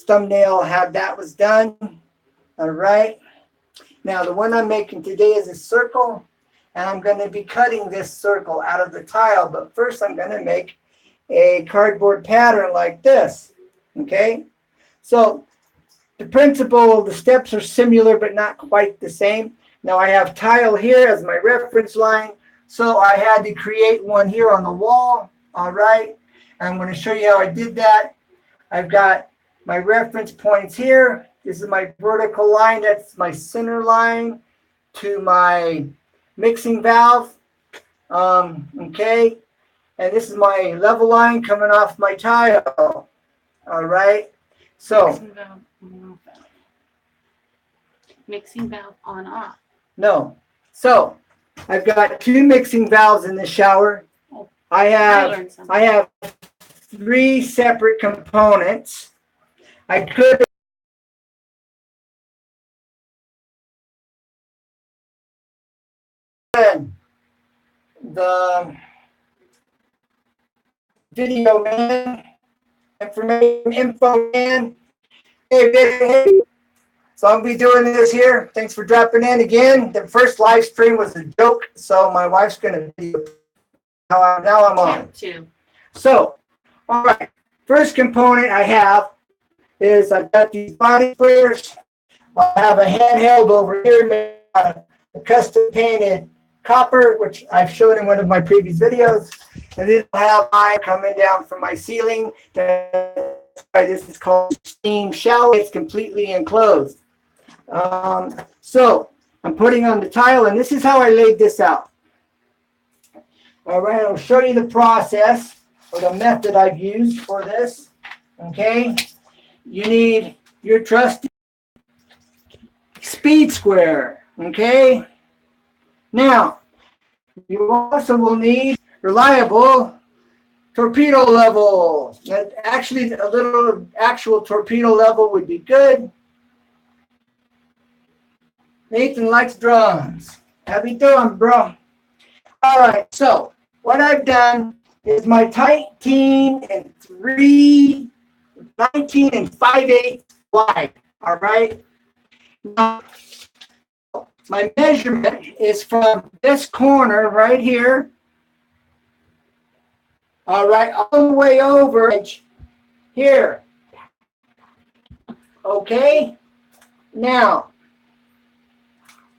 thumbnail how that was done. All right. Now the one I'm making today is a circle, and I'm going to be cutting this circle out of the tile. But first I'm going to make a cardboard pattern like this. Okay. So the principle, the steps are similar, but not quite the same. Now I have tile here as my reference line. So I had to create one here on the wall. All right. I'm going to show you how I did that. I've got my reference points here. This is my vertical line. That's my center line to my mixing valve. Okay. And this is my level line coming off my tile. All right. So. Mixing valve on off. No. So I've got 2 mixing valves in the shower. I have 3 separate components. I could the video man, info man. Hey. So I'll be doing this here. Thanks for dropping in again. The first live stream was a joke, so my wife's going to be now I'm on. So, all right. First component I have is I've got these body squares. I have a handheld over here made out of custom painted copper, which I've shown in one of my previous videos. And then I'll have mine coming down from my ceiling. This is called steam shower. It's completely enclosed. So I'm putting on the tile, and this is how I laid this out. All right, I'll show you the process or the method I've used for this. Okay, you need your trusty speed square. Okay, now you also will need reliable torpedo level. Actually, a little actual torpedo level would be good. Nathan likes drums. How you doing, bro? All right, so what I've done is my 19 and 5/8 wide. All right. Now, my measurement is from this corner right here. All right, all the way over here. Okay. Now,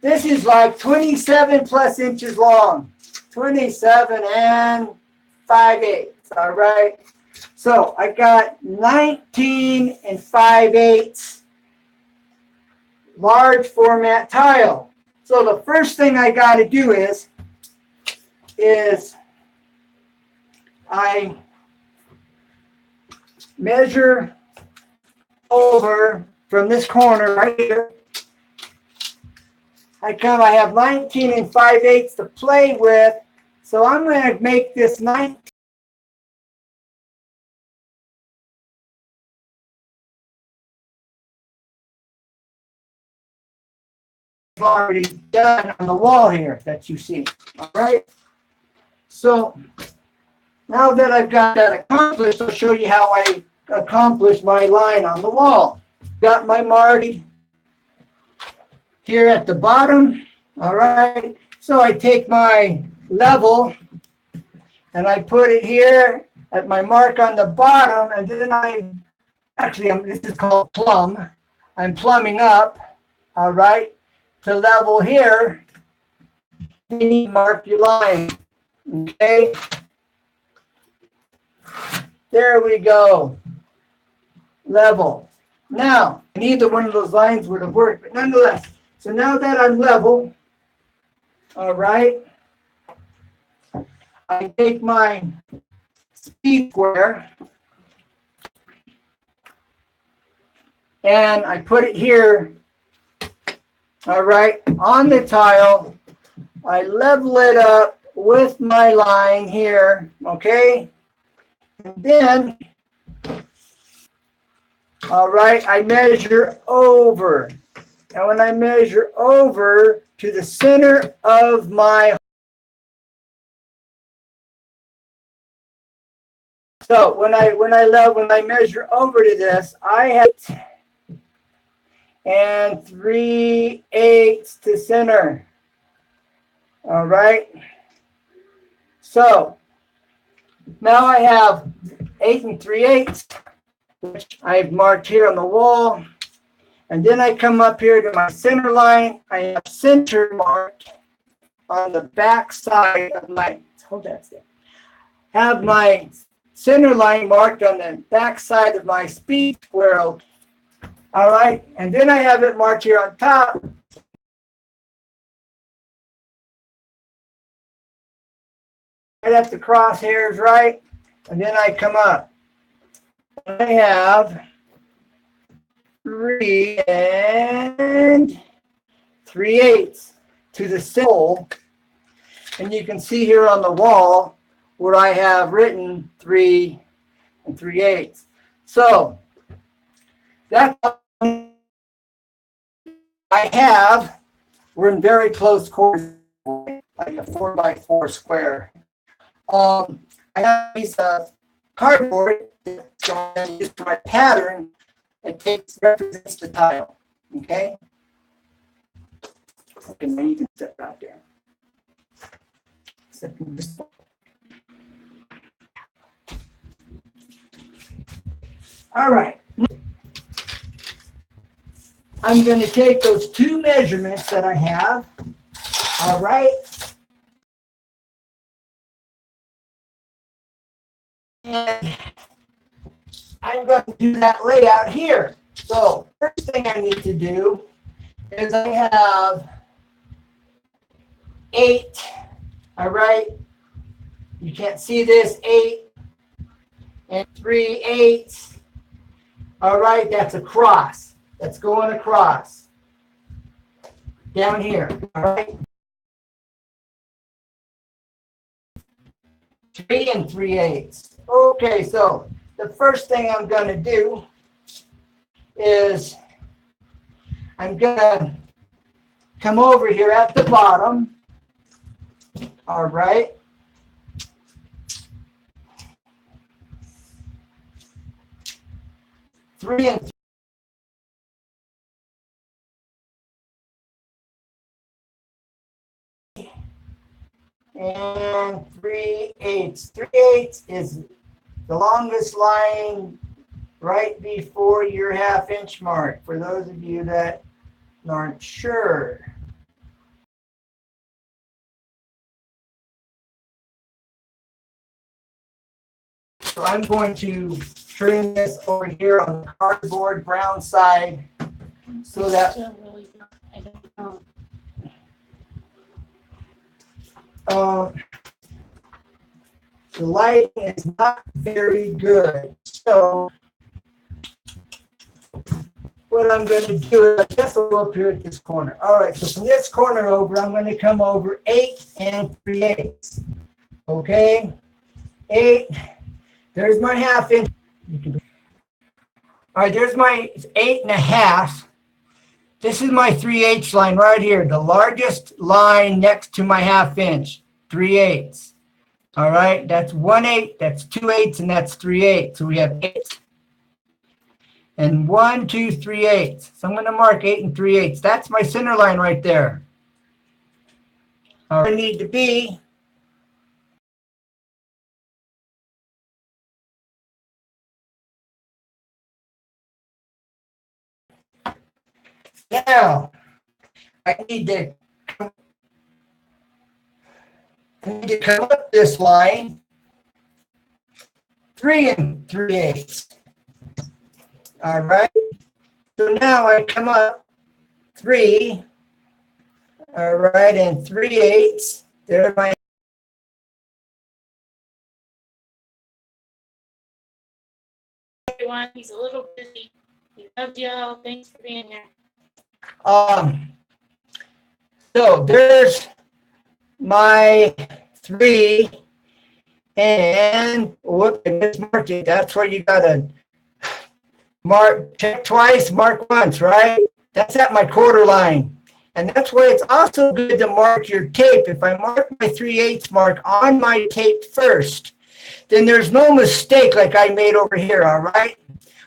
this is like 27 plus inches long. 27 and 5/8. All right. So I got 19 and 5/8 large format tile. So the first thing I got to do is I measure over from this corner right here. I have 19 and 5/8 to play with. So I'm going to make this 19. Already done on the wall here that you see. All right. So now that I've got that accomplished, I'll show you how I accomplished my line on the wall. Got my marquee here at the bottom. All right. So I take my level and I put it here at my mark on the bottom, and then this is called plumb. I'm plumbing up. All right. To level here, you need to mark your line. Okay. There we go. Level. Now, neither one of those lines would have worked, but nonetheless. So now that I'm level, all right, I take my speed square and I put it here. All right, on the tile, I level it up with my line here, okay? And then, all right, I measure over. And when I measure over to the center of my So when I measure over to this, I have and 3/8 to center. All right. So now I have 8 3/8, which I've marked here on the wall. And then I come up here to my center line. I have center marked on the back side of my, hold that still. Have my center line marked on the back side of my speed squirrel. All right. And then I have it marked here on top. Right at the crosshairs, right? And then I come up. I have 3 3/8 to the center. And you can see here on the wall where I have written 3 3/8. So that's I have. We're in very close quarters, like a 4x4 square. I have a piece of cardboard that I use for my pattern. It represents the tile. Okay. Okay, now you can sit right there. All right. I'm going to take those two measurements that I have. All right. And I'm going to do that layout here. So first thing I need to do is I have 8. All right. You can't see this. 8 3/8. All right. That's a cross. That's going across. Down here. All right. 3 3/8. Okay, so the first thing I'm going to do is I'm going to come over here at the bottom. All right. Three and 3/8. 3/8 is the longest line right before your half-inch mark, for those of you that aren't sure. So I'm going to trim this over here on the cardboard brown side so that I don't know. The lighting is not very good. So what I'm going to do is I guess I'll go up here at this corner. All right, so from this corner over, I'm going to come over 8 3/8. Okay, 8. There's my half-inch. All right, there's my 8 1/2. This is my 3/8 line right here, the largest line next to my half-inch, 3/8. All right, that's 1/8, that's 2/8, and that's 3/8. So we have 8 and 1 2 3/8. So I'm going to mark 8 3/8. That's my center line right there. All right, I need to be now. I need to come up this line 3 3/8. All right. So now I come up 3. All right, and 3/8. There's my. Everyone, he's a little busy. He loves y'all. Thanks for being here. So there's my 3 and whoop, I mismarked it. That's where you gotta mark, check twice, mark once, right? That's at my quarter line. And that's why it's also good to mark your tape. If I mark my 3/8 mark on my tape first, then there's no mistake like I made over here, all right?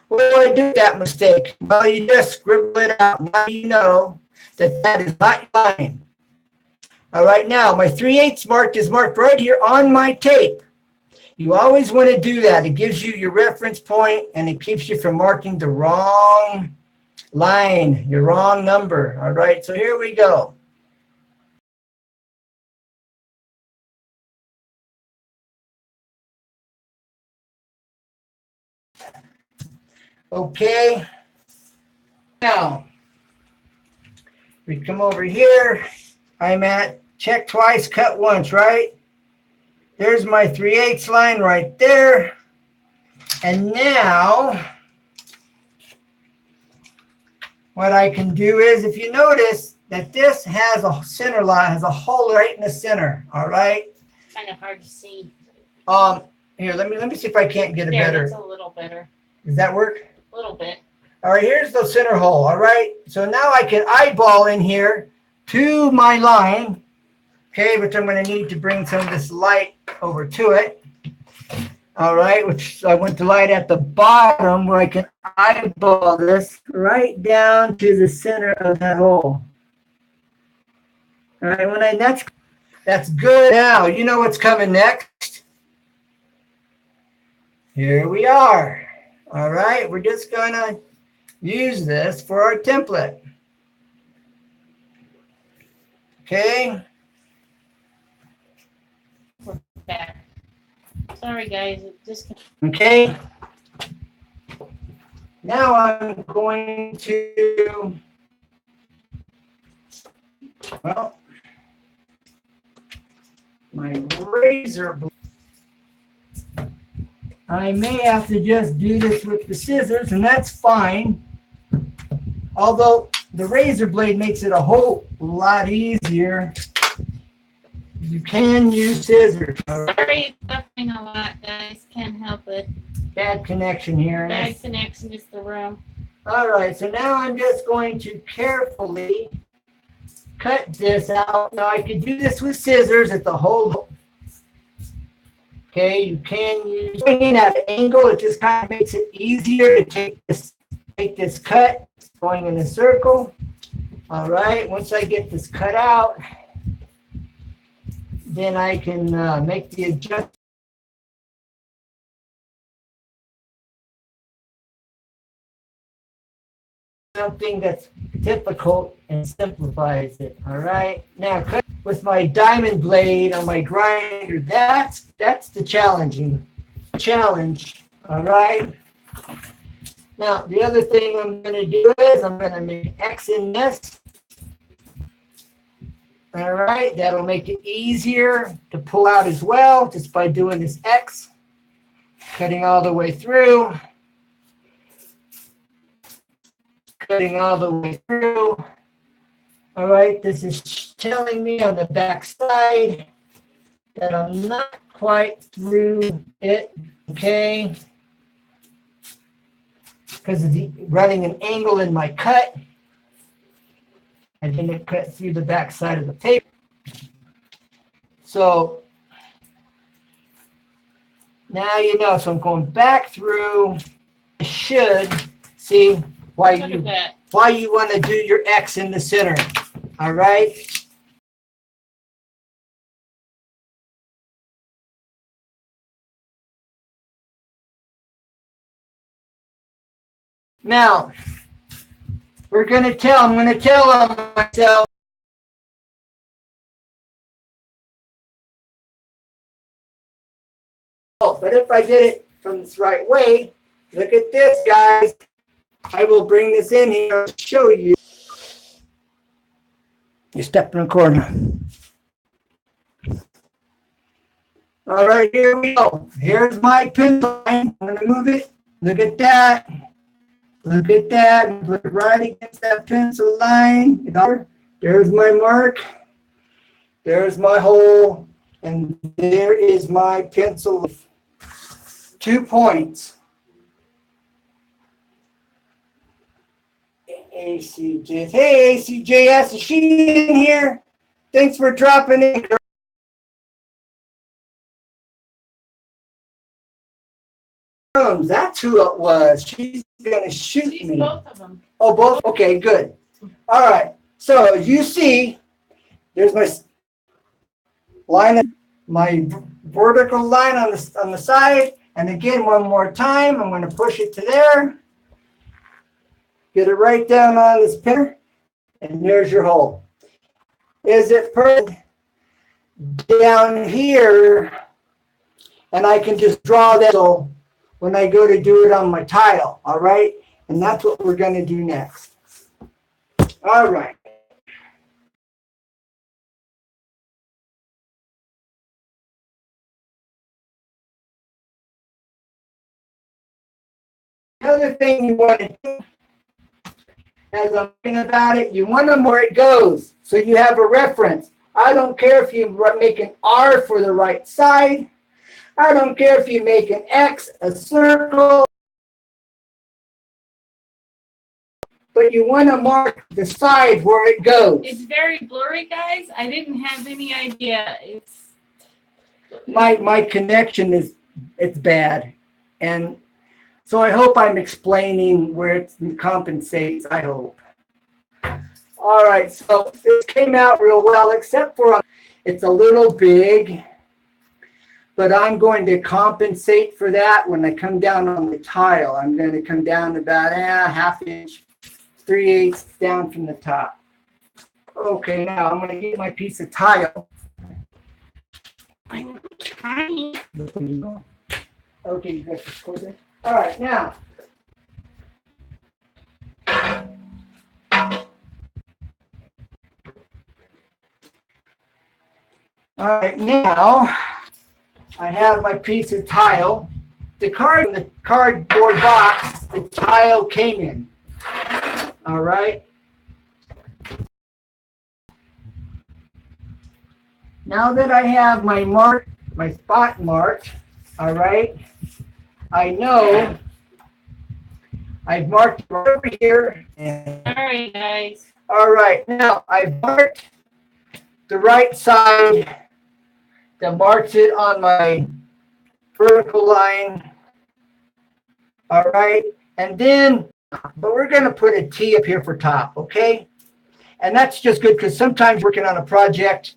What do I do with that mistake? Well, you just scribble it out. Now you know that that is not your line. All right, now my 3/8 mark is marked right here on my tape. You always want to do that. It gives you your reference point and it keeps you from marking the wrong line, your wrong number. All right, so here we go. Okay, now we come over here. I'm at check twice, cut once, right? There's my 3/8 line right there. And now what I can do is, if you notice that this has a center line, has a hole right in the center, all right? Kind of hard to see. Here, let me see if I can't get it There, better. that's a little better. Does that work? A little bit. All right, here's the center hole, all right? So now I can eyeball in here to my line, okay, which I'm going to need to bring some of this light over to it. All right, which I want the light at the bottom where I can eyeball this right down to the center of that hole. All right, that's good. Now, you know what's coming next. Here we are. All right, we're just going to use this for our template. Okay. We're back. Sorry, guys. It just Okay. Now I'm going to, well, my razor blade. I may have to just do this with the scissors, and that's fine. Although the razor blade makes it a whole lot easier. You can use scissors. sorry, buffing a lot, guys. Can't help it. Bad connection here. Bad connection is the room. All right, so now I'm just going to carefully cut this out. Now I could do this with scissors at the whole. Okay, you can use swinging at an angle. It just kind of makes it easier to take this cut going in a circle. All right, once I get this cut out, then I can make the adjustment. Something that's difficult and simplifies it. All right. Now, cut with my diamond blade on my grinder. That's the challenge. All right. Now, the other thing I'm going to do is I'm going to make an X in this. All right. That'll make it easier to pull out as well, just by doing this X, cutting all the way through. Cutting all the way through. All right, this is telling me on the back side that I'm not quite through it, okay? Because of the running an angle in my cut. I didn't cut through the back side of the paper. So now you know, so I'm going back through. I should see why Look at that. you want to do your X in the center. All right. Now, I'm going to tell myself, but if I did it from this right way, look at this, guys. I will bring this in here to show you. You step in the corner. All right, here we go. Here's my pencil line. I'm going to move it. Look at that. Look at that. Put it right against that pencil line. There's my mark. There's my hole. And there is my pencil. 2 points. ACJ. Hey, ACJS, is she in here? Thanks for dropping in. That's who it was. She's gonna shoot She's me. both of them. Oh, both? Okay, good. All right. So you see, there's my line, my vertical line on the side. And again, one more time, I'm going to push it to there. Get it right down on this pinner, and there's your hole. Is it perfect down here? And I can just draw that so when I go to do it on my tile, all right? And that's what we're going to do next. All right. Another thing you want to do, as I'm thinking about it, you want them where it goes, so you have a reference. I don't care if you make an R for the right side. I don't care if you make an X, a circle. But you want to mark the side where it goes. It's very blurry, guys. I didn't have any idea. My connection it's bad. And so I hope I'm explaining where it compensates, I hope. All right, so this came out real well, except for it's a little big, but I'm going to compensate for that when I come down on the tile. I'm going to come down about ½ inch, 3/8 down from the top. Okay, now I'm going to get my piece of tile. I'm trying. Okay, you got this closer. All right, now. All right, now I have my piece of tile. The cardboard box the tile came in. All right. Now that I have my spot marked, all right, I know I've marked right over here. All right, guys. All right, now I've marked the right side that marks it on my vertical line. All right, and then, but we're going to put a T up here for top, okay? And that's just good because sometimes working on a project,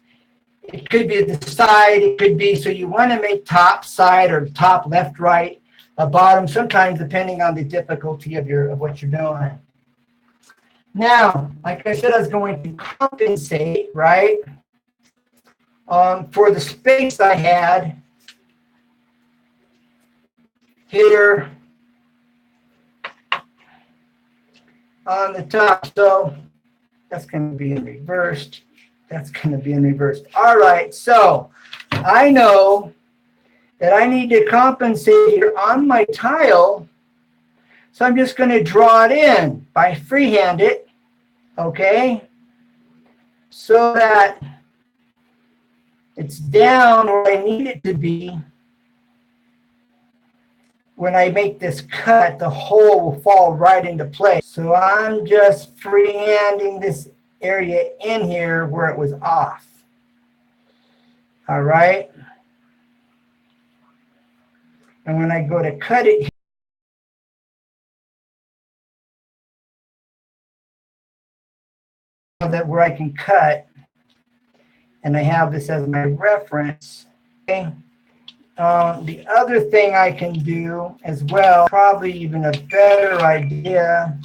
it could be the side, it could be, so you want to make top, side, or top, left, right, bottom, sometimes depending on the difficulty of what you're doing. Now, like I said, I was going to compensate, right, for the space I had here on the top. So that's going to be in reversed. That's going to be in reversed. All right, so I know that I need to compensate here on my tile. So I'm just going to draw it in by freehand it, okay? So that it's down where I need it to be. When I make this cut, the hole will fall right into place. So I'm just freehanding this area in here where it was off. All right. And when I go to cut it, that where I can cut, and I have this as my reference. Okay. The other thing I can do as well, probably even a better idea.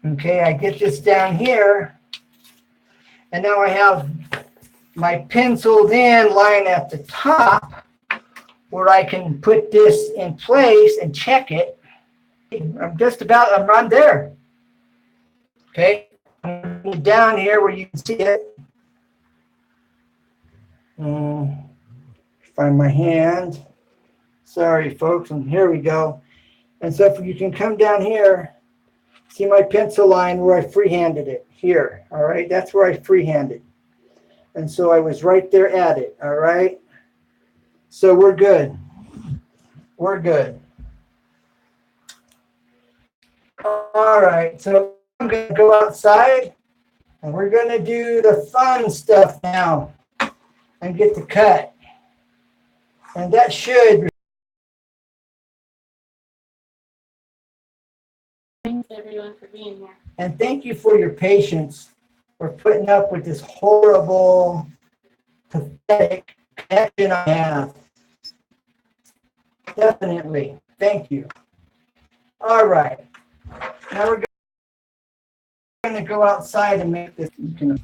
Okay, I get this down here, and now I have my penciled in line at the top where I can put this in place and check it. I'm right there. Okay, I'm down here where you can see it. Find my hand. Sorry, folks, and here we go. And so if you can come down here, see my pencil line where I freehanded it here. All right, that's where I freehanded. And so I was right there at it. All right. So we're good. We're good. All right, so I'm going to go outside and we're going to do the fun stuff now and get the cut. And that should everyone for being here. And thank you for your patience for putting up with this horrible, pathetic connection I have. Definitely. Thank you. All right. Now we're going to go outside and make this. You can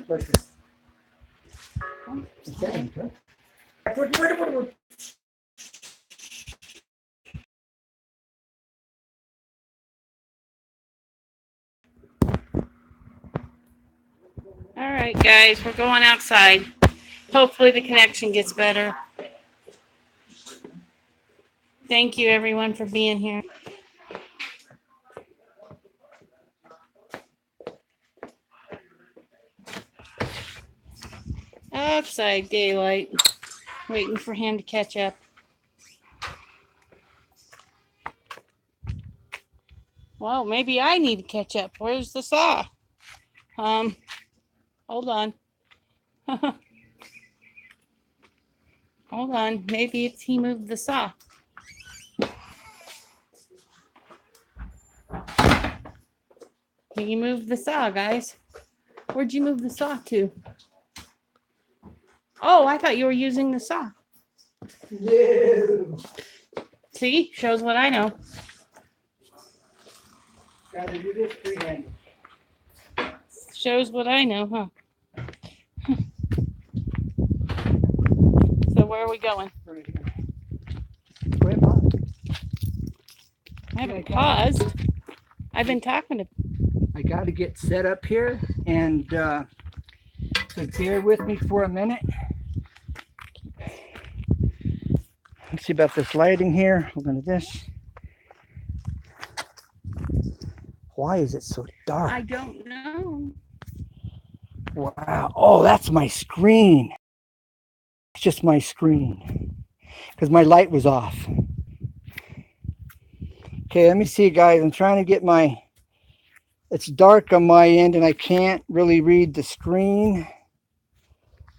put this. All right, guys, we're going outside. Hopefully the connection gets better. Thank you, everyone, for being here. Outside daylight. Waiting for him to catch up. Well, maybe I need to catch up. Where's the saw? Hold on. Hold on. Maybe it's he moved the saw. He moved the saw, guys. Where'd you move the saw to? Oh, I thought you were using the saw. No. See? Shows what I know. Gotta do this freehand. Shows what I know, huh? So where are we going? Wait, Mom. I haven't paused. I've been talking to. I got to get set up here, and so bear with me for a minute. Let's see about this lighting here. I'm going to this. Why is it so dark? I don't know. Wow. Oh, that's my screen. It's just my screen because my light was off. Okay, let me see, guys. I'm trying to get my. It's dark on my end, and I can't really read the screen.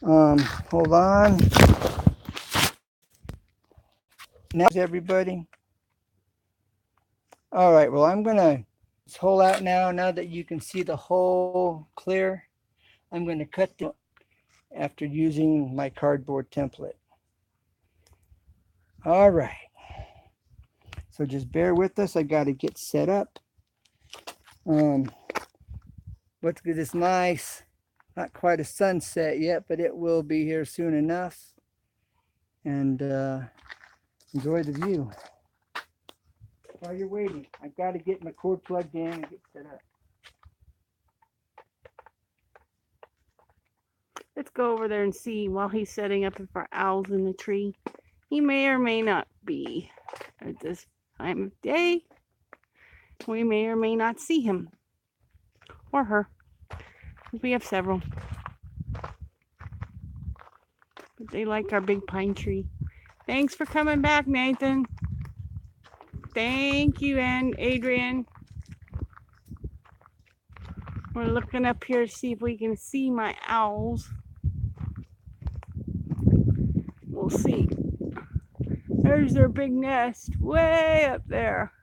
Hold on. Now, everybody. All right. Well, I'm gonna hole out now. Now that you can see the hole clear, I'm gonna cut the after using my cardboard template. All right. So just bear with us. I got to get set up. Let's get this nice. Not quite a sunset yet, but it will be here soon enough. And enjoy the view. While you're waiting, I've got to get my cord plugged in and get set up. Let's go over there and see while he's setting up for owls in the tree. He may or may not be at this time of day. We may or may not see him or her. We have several. But they like our big pine tree. Thanks for coming back, Nathan. Thank you, and Adrian. We're looking up here to see if we can see my owls. We'll see. There's their big nest way up there.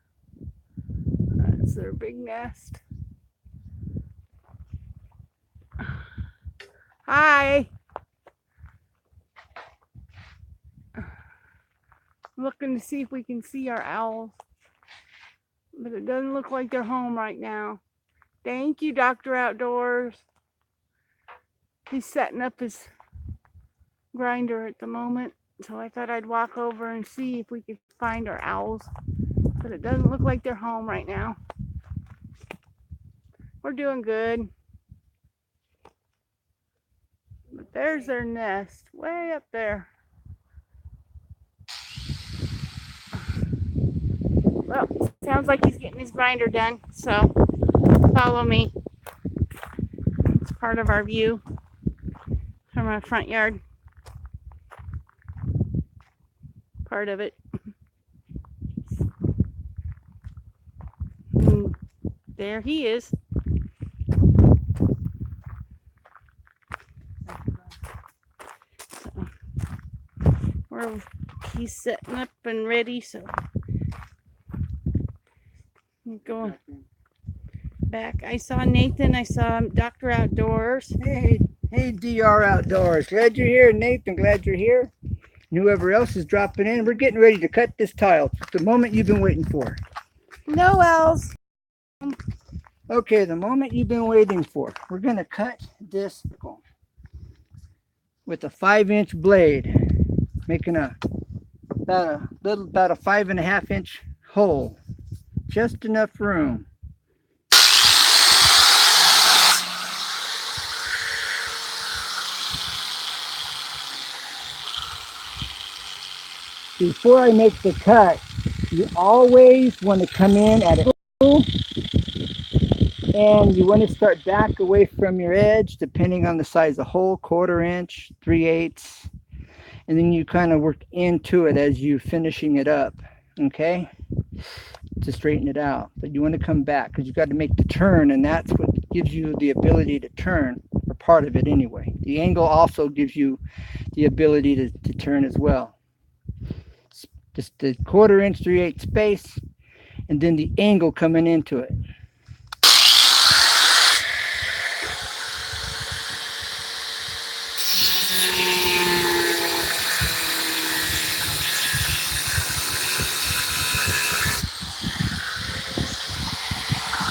That's their big nest. Hi. Looking to see if we can see our owls. But it doesn't look like they're home right now. Thank you, Dr. Outdoors. He's setting up his grinder at the moment. So I thought I'd walk over and see if we could find our owls. But it doesn't look like they're home right now. We're doing good. But there's their nest way up there. Well, sounds like he's getting his grinder done, so follow me. It's part of our view from our front yard. Part of it. And there he is. So, he's setting up and ready, so Going back. I saw Nathan. I saw Dr. Outdoors. Hey, DR Outdoors. Glad you're here, Nathan. Glad you're here. And whoever else is dropping in, we're getting ready to cut this tile. It's the moment you've been waiting for. Noel's. Okay, the moment you've been waiting for. We're going to cut this circle with a 5-inch blade, making about a 5.5-inch hole. Just enough room. Before I make the cut, you always want to come in at it, and you want to start back away from your edge, depending on the size of the hole, 1/4 inch, 3/8, and then you kind of work into it as you finishing it up, okay, to straighten it out. But you want to come back because you got to make the turn, and that's what gives you the ability to turn, or part of it anyway. The angle also gives you the ability to turn as well. Just the 1/4 inch, 3/8 space, and then the angle coming into it.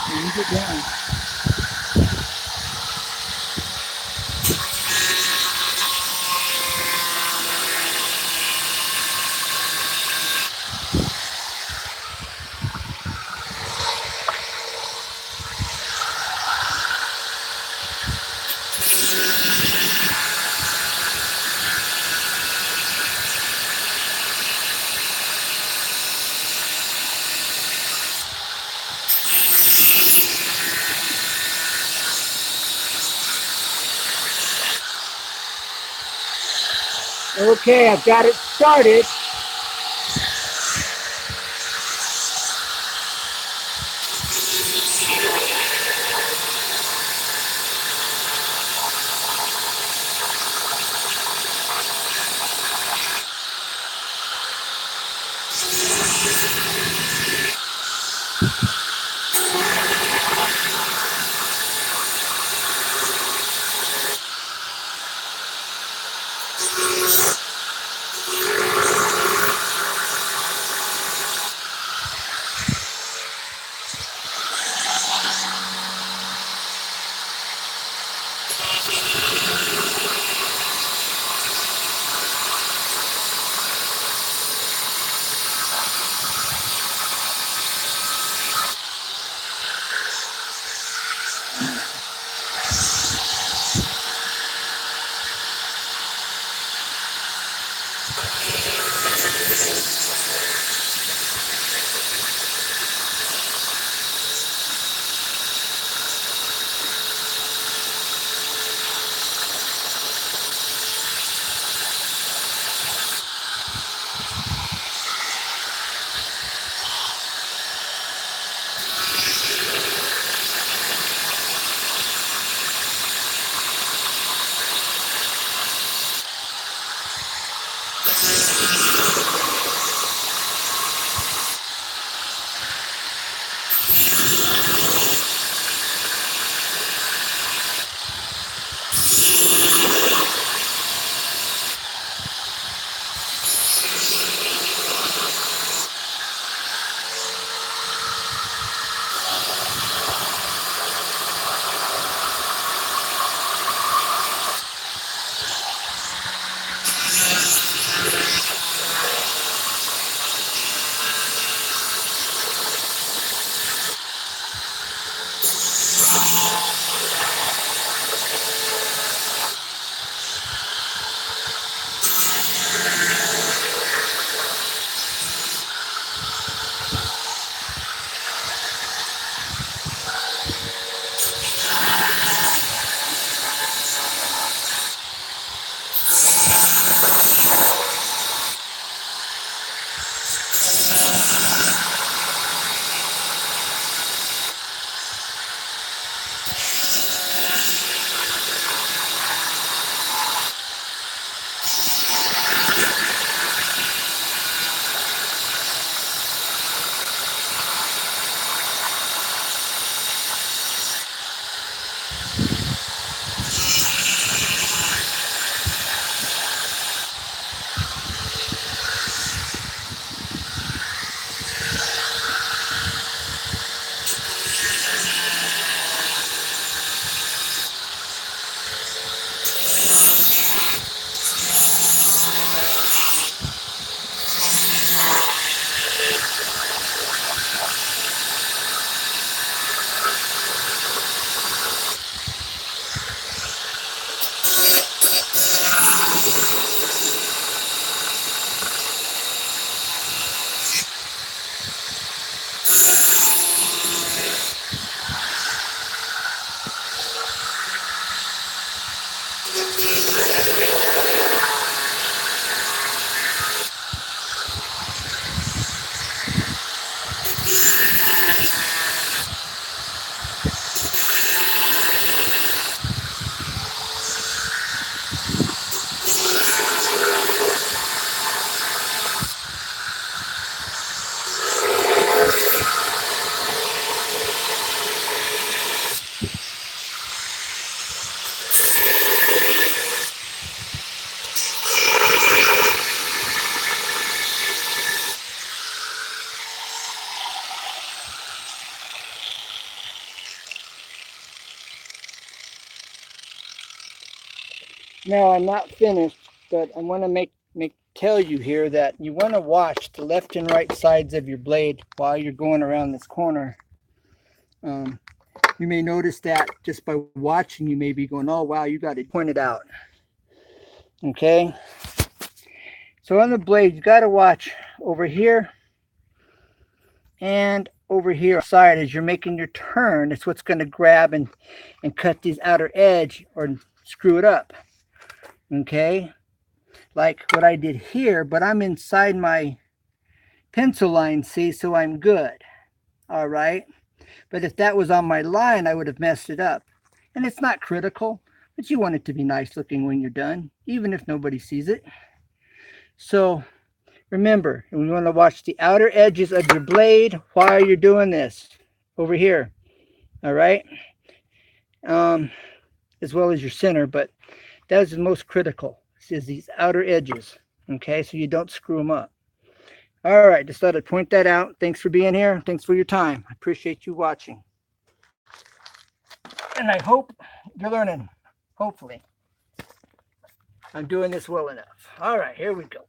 Ease it down. Okay, I've got it started. Now I'm not finished, but I want to tell you here that you want to watch the left and right sides of your blade while you're going around this corner. You may notice that just by watching, you may be going, oh wow, you got it pointed out. Okay, so on the blade, you got to watch over here and over here side as you're making your turn. It's what's going to grab and cut this outer edge or screw it up. Okay, like what I did here, but I'm inside my pencil line, see, so I'm good. All right, but if that was on my line, I would have messed it up. And it's not critical, but you want it to be nice looking when you're done, even if nobody sees it. So remember, we want to watch the outer edges of your blade while you're doing this over here. All right, as well as your center, but that is the most critical, is these outer edges. Okay, so you don't screw them up. All right, just thought I'd point that out. Thanks for being here. Thanks for your time. I appreciate you watching. And I hope you're learning. Hopefully. I'm doing this well enough. All right, here we go.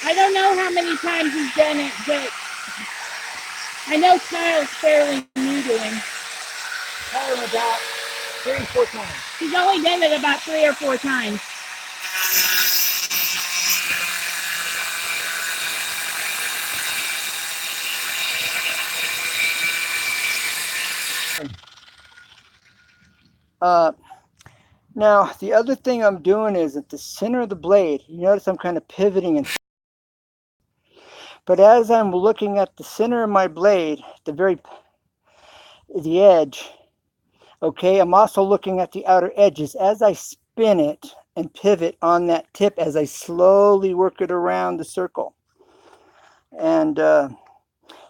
I don't know how many times he's done it, but I know Kyle's fairly new to him. Tell him about 3 or 4 times. He's only done it about 3 or 4 times. Now, the other thing I'm doing is at the center of the blade, you notice I'm kind of pivoting. But as I'm looking at the center of my blade, the edge, okay, I'm also looking at the outer edges. As I spin it and pivot on that tip, as I slowly work it around the circle. And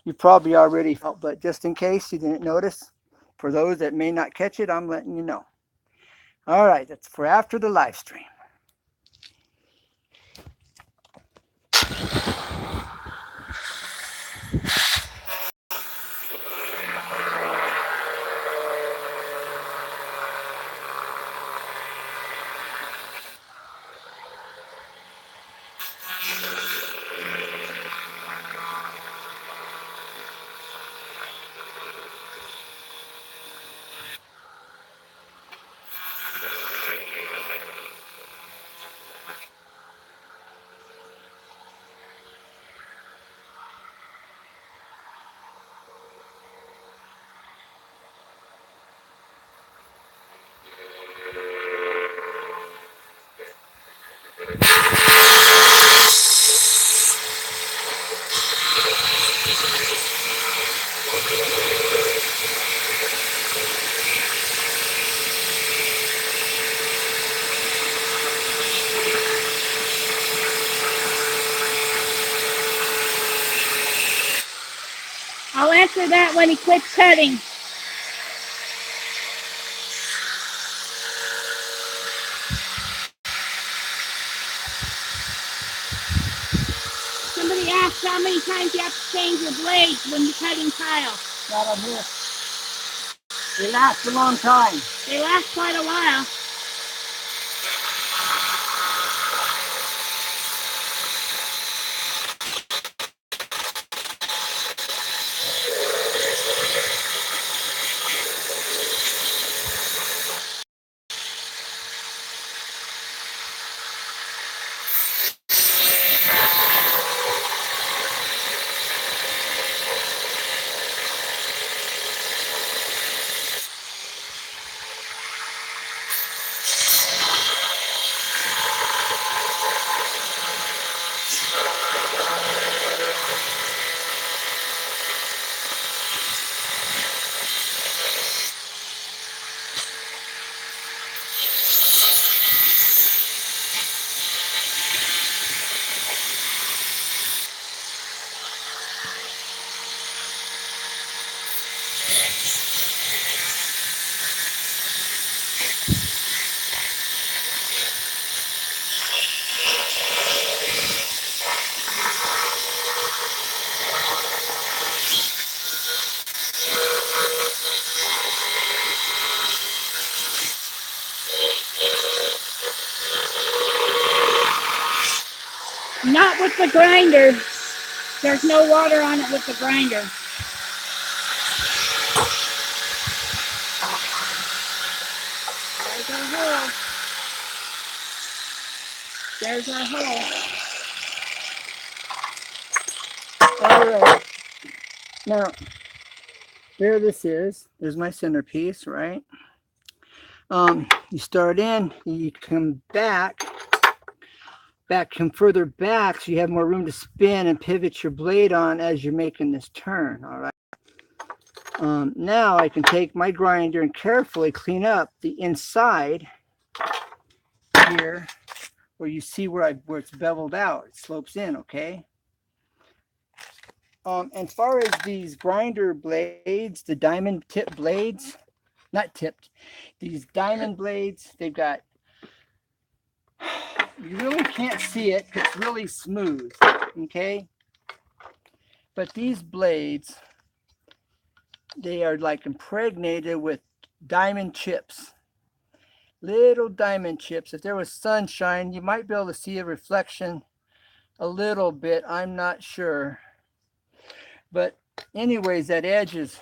you probably already felt, but just in case you didn't notice, for those that may not catch it, I'm letting you know. All right, that's for after the live stream. I'll answer that when he quits cutting. Somebody asked how many times you have to change your blades when you're cutting tile. Not on here. They last a long time. They last quite a while. Not with the grinder. There's no water on it with the grinder. There's our hole. There's our hole. All right. Now, there this is. There's my centerpiece, right? You start in, you come come further back so you have more room to spin and pivot your blade on as you're making this turn, all right? Now I can take my grinder and carefully clean up the inside here where you see where it's beveled out. It slopes in, okay? As far as these grinder blades, the diamond tip blades, not tipped, these diamond blades, they've got, you really can't see it because it's really smooth, okay? But these blades, they are like impregnated with diamond chips, little diamond chips. If there was sunshine, you might be able to see a reflection a little bit. I'm not sure. But anyways, that edge is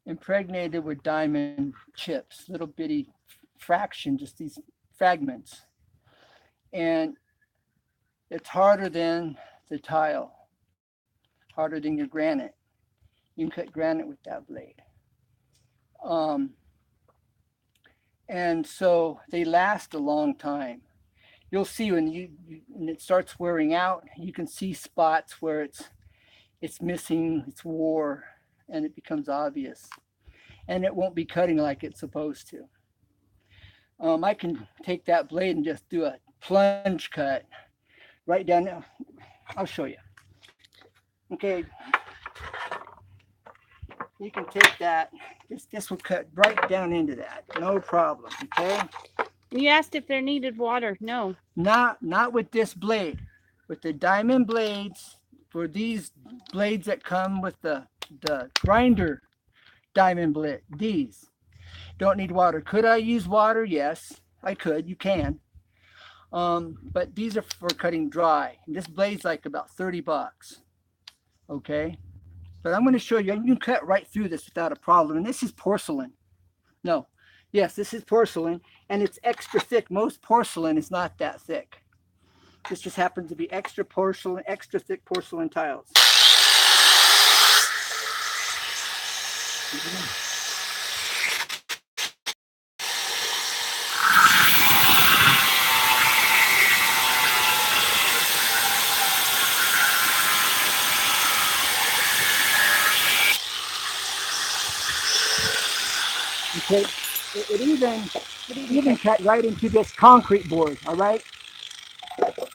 impregnated with diamond chips, little bitty fraction, just these fragments. And it's harder than the tile, harder than your granite. You can cut granite with that blade. And so they last a long time. You'll see when it starts wearing out, you can see spots where it's missing, it's wore, and it becomes obvious. And it won't be cutting like it's supposed to. I can take that blade and just do a plunge cut right down there. I'll show you. Okay. You can take that. This will cut right down into that. No problem. Okay. You asked if there needed water. No. Not with this blade. With the diamond blades, for these blades that come with the grinder diamond blade, these don't need water. Could I use water? Yes, I could. You can. But these are for cutting dry. And this blade's like about $30. Okay. But I'm going to show you. You can cut right through this without a problem. And this is porcelain. No. Yes, this is porcelain. And it's extra thick. Most porcelain is not that thick. This just happens to be extra thick porcelain tiles. it even cut right into this concrete board, all right?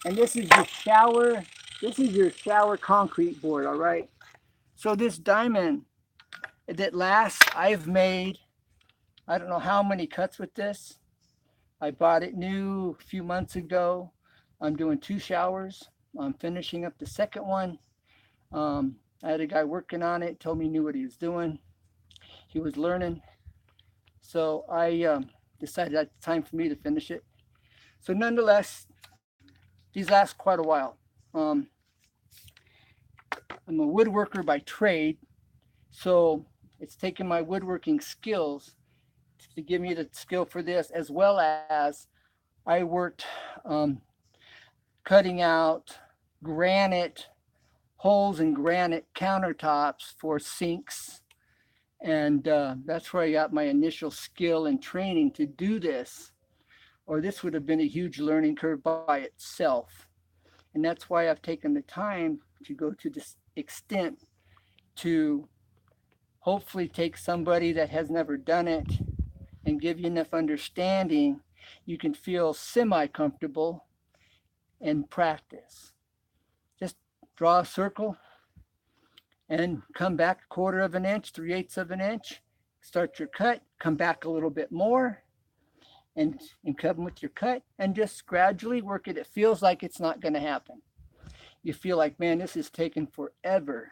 And this is your shower concrete board, all right? So this diamond that lasts, I've made, I don't know how many cuts with this. I bought it new a few months ago. I'm doing 2 showers. I'm finishing up the second one. I had a guy working on it, told me he knew what he was doing. He was learning. So I decided it's time for me to finish it. So nonetheless, these last quite a while. Um, I'm a woodworker by trade, so it's taken my woodworking skills to give me the skill for this, as well as I worked um, cutting out granite holes in granite countertops for sinks. And that's where I got my initial skill and training to do this, or this would have been a huge learning curve by itself. And that's why I've taken the time to go to this extent to hopefully take somebody that has never done it and give you enough understanding you can feel semi comfortable and practice. Just draw a circle and come back a quarter of an inch, 3/8 of an inch. Start your cut, come back a little bit more, and come with your cut, and just gradually work it. It feels like it's not going to happen. You feel like, man, this is taking forever.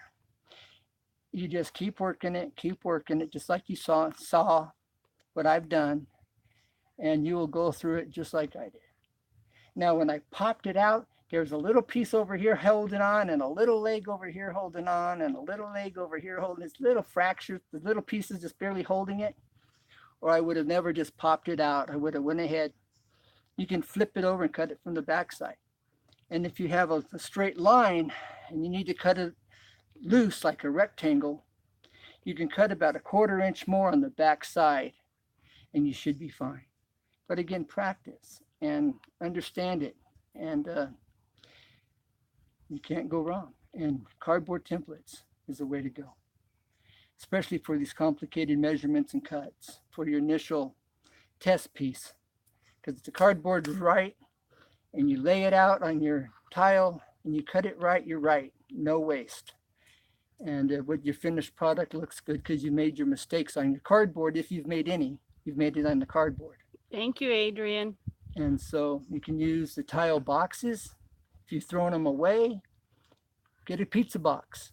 You just keep working it, just like you saw what I've done, and you will go through it just like I did. Now, when I popped it out, there's a little piece over here holding on, and a little leg over here holding on, and a little leg over here holding this little fracture, the little pieces just barely holding it. Or I would have never just popped it out. I would have went ahead. You can flip it over and cut it from the backside. And if you have a straight line and you need to cut it loose like a rectangle, you can cut about a quarter inch more on the back side and you should be fine. But again, practice and understand it. And you can't go wrong. And cardboard templates is the way to go, especially for these complicated measurements and cuts for your initial test piece. Because the cardboard is right and you lay it out on your tile and you cut it right, you're right. No waste. And what your finished product looks good because you made your mistakes on your cardboard. If you've made any, you've made it on the cardboard. Thank you, Adrian. And so you can use the tile boxes. If you've thrown them away, get a pizza box.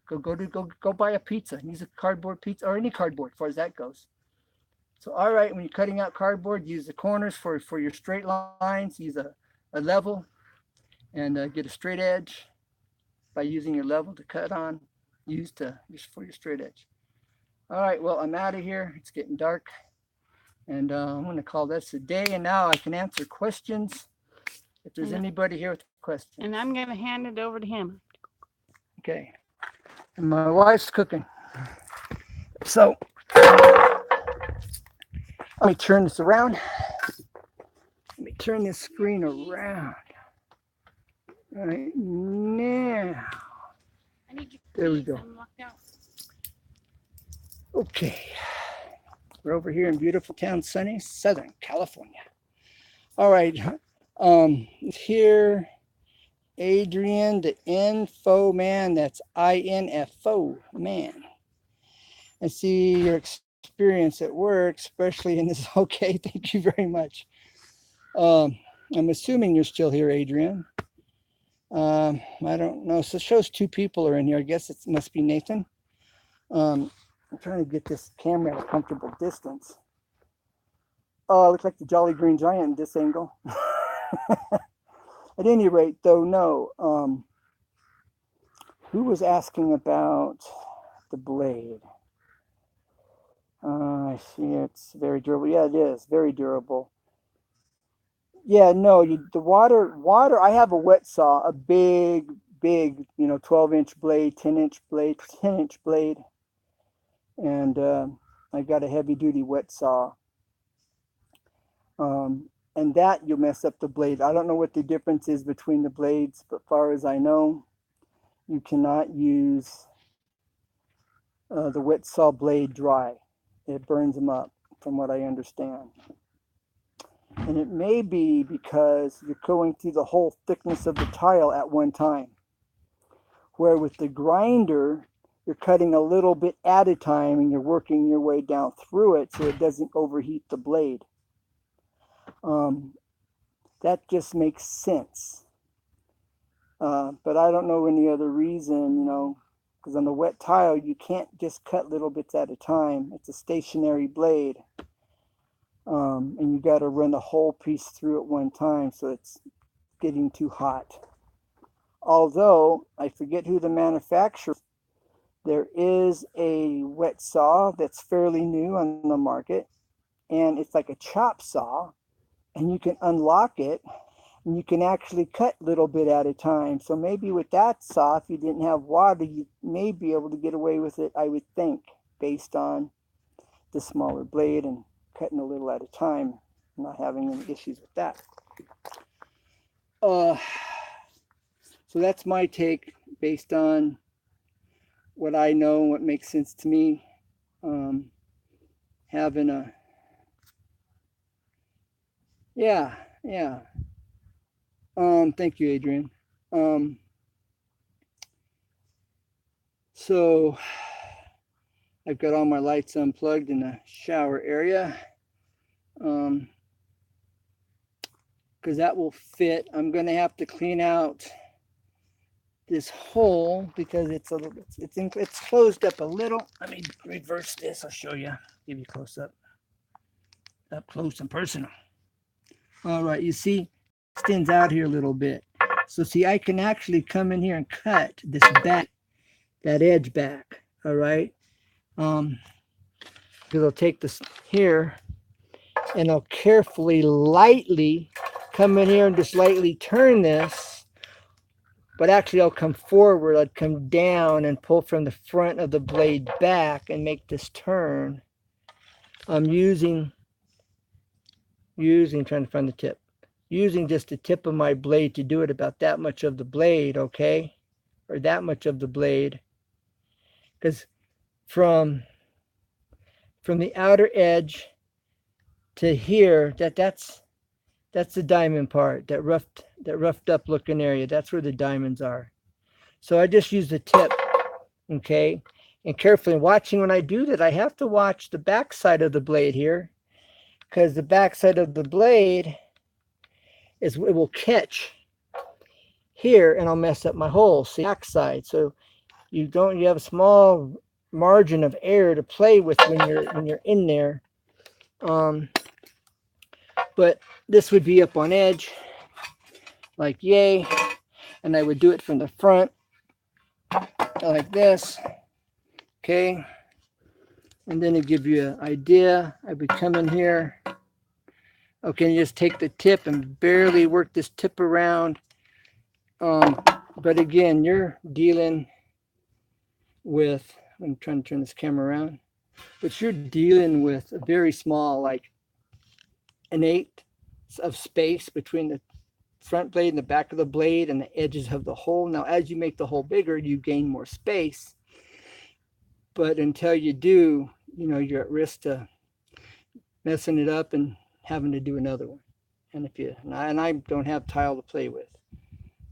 Go buy a pizza. Use a cardboard pizza or any cardboard as far as that goes. So all right, when you're cutting out cardboard, use the corners for your straight lines. Use a level and get a straight edge by using your level to cut on. Use just for your straight edge. All right, well, I'm out of here. It's getting dark. And I'm going to call this a day. And now I can answer questions if there's anybody here with questions. And I'm going to hand it over to him. Okay. And my wife's cooking. So let me turn this around. Let me turn this screen around. Right now. There we go. Okay. We're over here in beautiful town, sunny Southern California. All right. Here, Adrian, the info man. That's INFO man. I see your experience at work, especially in this. Okay, thank you very much. I'm assuming you're still here, Adrian. I don't know. So it shows 2 people are in here. I guess it must be Nathan. I'm trying to get this camera at a comfortable distance. Oh, it looks like the Jolly Green Giant in this angle. At any rate, though, no. Who was asking about the blade? I see it's very durable. Yeah, it is very durable. Yeah, no, the water, I have a wet saw, a big, 12-inch blade, 10-inch blade, 10-inch blade. And I got a heavy duty wet saw. And that you'll mess up the blade. I don't know what the difference is between the blades, but far as I know, you cannot use the wet saw blade dry. It burns them up from what I understand. And it may be because you're going through the whole thickness of the tile at one time. Where with the grinder, you're cutting a little bit at a time and you're working your way down through it so it doesn't overheat the blade. That just makes sense. But I don't know any other reason, you know, because on the wet tile, you can't just cut little bits at a time. It's a stationary blade. And you got to run the whole piece through at one time, so it's getting too hot. Although, I forget who the manufacturer, there is a wet saw that's fairly new on the market, and it's like a chop saw, and you can unlock it, and you can actually cut a little bit at a time. So maybe with that saw, if you didn't have water, you may be able to get away with it, I would think, based on the smaller blade and cutting a little at a time, not having any issues with that. So that's my take based on what I know and what makes sense to me. Having a, yeah. Thank you, Adrian. So I've got all my lights unplugged in the shower area. Because that will fit. I'm going to have to clean out this hole because it's closed up a little. Let me reverse this. I'll show you. Give you a close up close and personal. All right, you see, it extends out here a little bit. So see, I can actually come in here and cut this back, that edge back. All right, because I'll take this here and I'll carefully, lightly come in here and just lightly turn this, but actually I'll come forward, I'd come down and pull from the front of the blade back and make this turn. I'm using trying to find the tip, using just the tip of my blade to do it, about that much of the blade, okay, or that much of the blade, because from the outer edge to here, that's the diamond part, that roughed up looking area. That's where the diamonds are. So I just use the tip, okay? And carefully watching when I do that, I have to watch the back side of the blade here, because the back side of the blade it will catch here and I'll mess up my hole. See, back side. So you have a small margin of error to play with when you're in there. But this would be up on edge, like yay, and I would do it from the front, like this, okay? And then to give you an idea, I would come in here, okay, and just take the tip and barely work this tip around. But again, you're dealing with, I'm trying to turn this camera around, but you're dealing with a very small, like an eighth of space between the front blade and the back of the blade and the edges of the hole. Now, as you make the hole bigger, you gain more space. But until you do, you're at risk to messing it up and having to do another one. And I don't have tile to play with.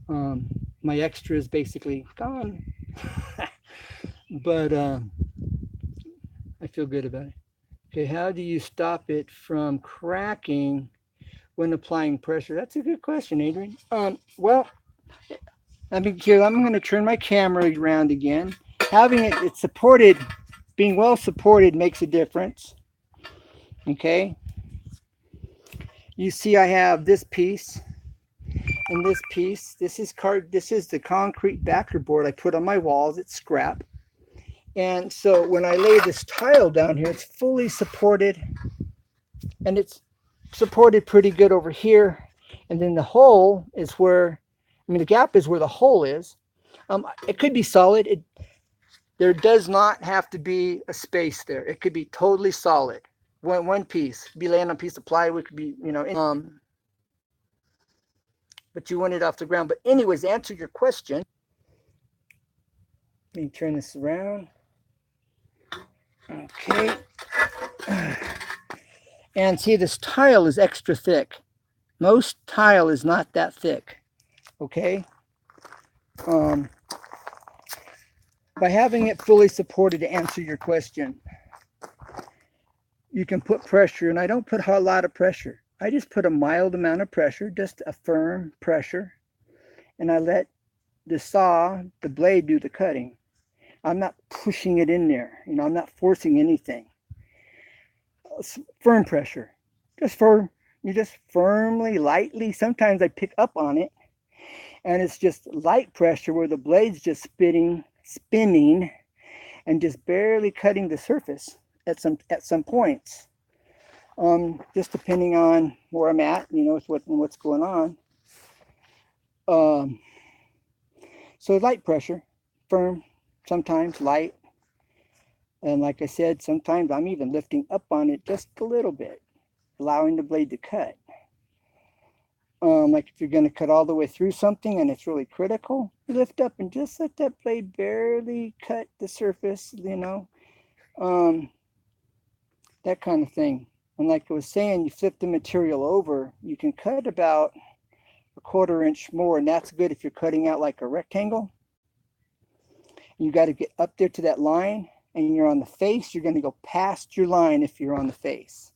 My extra is basically gone. But I feel good about it. Okay, how do you stop it from cracking when applying pressure? That's a good question, Adrian. Well, I'm going to turn my camera around again. Having it supported, being well supported makes a difference. Okay. You see, I have this piece and this piece. This is the concrete backer board I put on my walls. It's scrap. And so when I lay this tile down here, it's fully supported, and it's supported pretty good over here. And then the hole is where, the gap is where the hole is. It could be solid. There does not have to be a space there. It could be totally solid. One piece. Be laying on a piece of plywood, could be, but you want it off the ground. But anyways, to answer your question, let me turn this around. Okay. And see, this tile is extra thick. Most tile is not that thick, okay? By having it fully supported, to answer your question, you can put pressure, and I don't put a lot of pressure. I just put a mild amount of pressure, just a firm pressure, and I let the saw, the blade, do the cutting. I'm not pushing it in there, I'm not forcing anything. Firm pressure, just firm. You just firmly, lightly. Sometimes I pick up on it, and it's just light pressure where the blade's just spinning, and just barely cutting the surface at some points. Just depending on where I'm at, with what's going on. So light pressure, firm, sometimes light. And like I said, sometimes I'm even lifting up on it just a little bit, allowing the blade to cut. Like if you're going to cut all the way through something and it's really critical, you lift up and just let that blade barely cut the surface, that kind of thing. And like I was saying, you flip the material over, you can cut about a 1/4 inch more, and that's good if you're cutting out like a rectangle. You got to get up there to that line, and you're on the face, you're going to go past your line if you're on the face.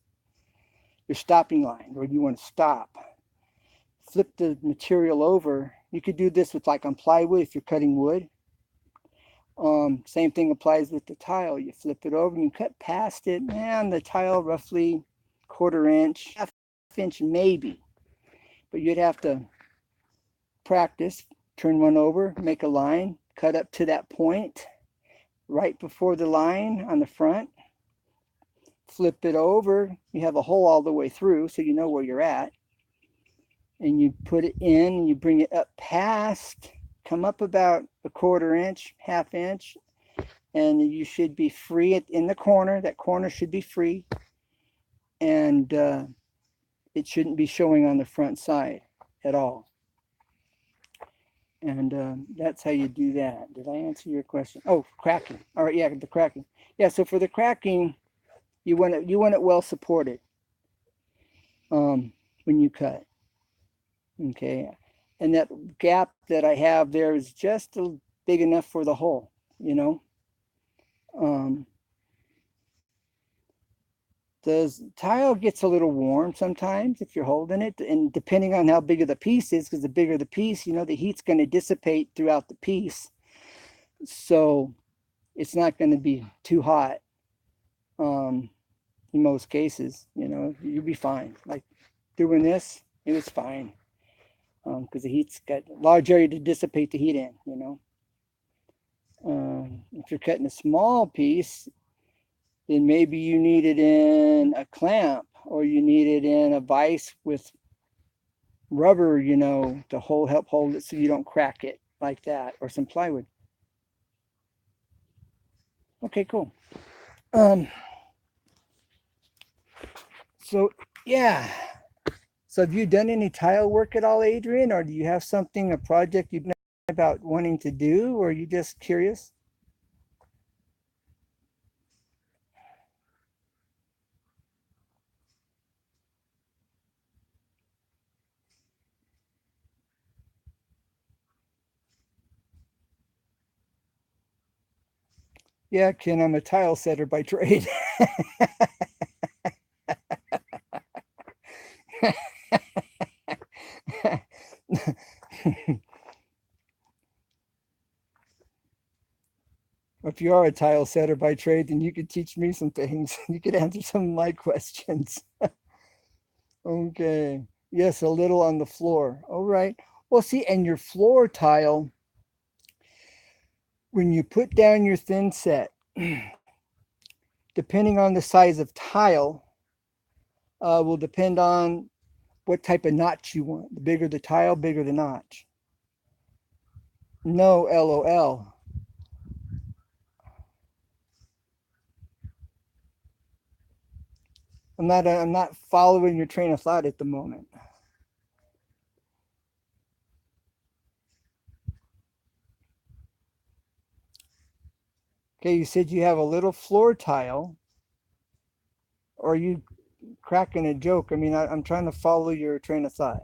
Your stopping line, where you want to stop. Flip the material over. You could do this with like on plywood if you're cutting wood. Same thing applies with the tile. You flip it over and you cut past it, and the tile roughly 1/4 inch, 1/2 inch maybe. But you'd have to practice, turn one over, make a line, cut up to that point right before the line on the front, flip it over. You have a hole all the way through so you know where you're at. And you put it in, and you bring it up past, come up about a 1/4 inch, 1/2 inch, and you should be free in the corner. That corner should be free, and it shouldn't be showing on the front side at all. And that's how you do that. Did I answer your question? Oh, cracking. All right, yeah, the cracking. Yeah, so for the cracking, you want it well supported when you cut. Okay, and that gap that I have there is just big enough for the hole, The tile gets a little warm sometimes if you're holding it, and depending on how big of the piece is, because the bigger the piece, the heat's going to dissipate throughout the piece, so it's not going to be too hot. In most cases, you'll be fine. Like doing this, it was fine. Because the heat's got a large area to dissipate the heat in, If you're cutting a small piece, then maybe you need it in a clamp, or you need it in a vise with rubber, to help hold it so you don't crack it like that, or some plywood. Okay, cool. So yeah. So have you done any tile work at all, Adrian, or do you have a project you've known about wanting to do, or are you just curious? Yeah, Ken, I'm a tile setter by trade. If you are a tile setter by trade, then you could teach me some things. You could answer some of my questions. Okay. Yes, a little on the floor. All right. Well, see, and your floor tile, when you put down your thin set, depending on the size of tile, will depend on what type of notch you want. The bigger the tile, bigger the notch. No, LOL. I'm not following your train of thought at the moment. Okay, you said you have a little floor tile. Or are you cracking a joke. I mean, I'm trying to follow your train of thought.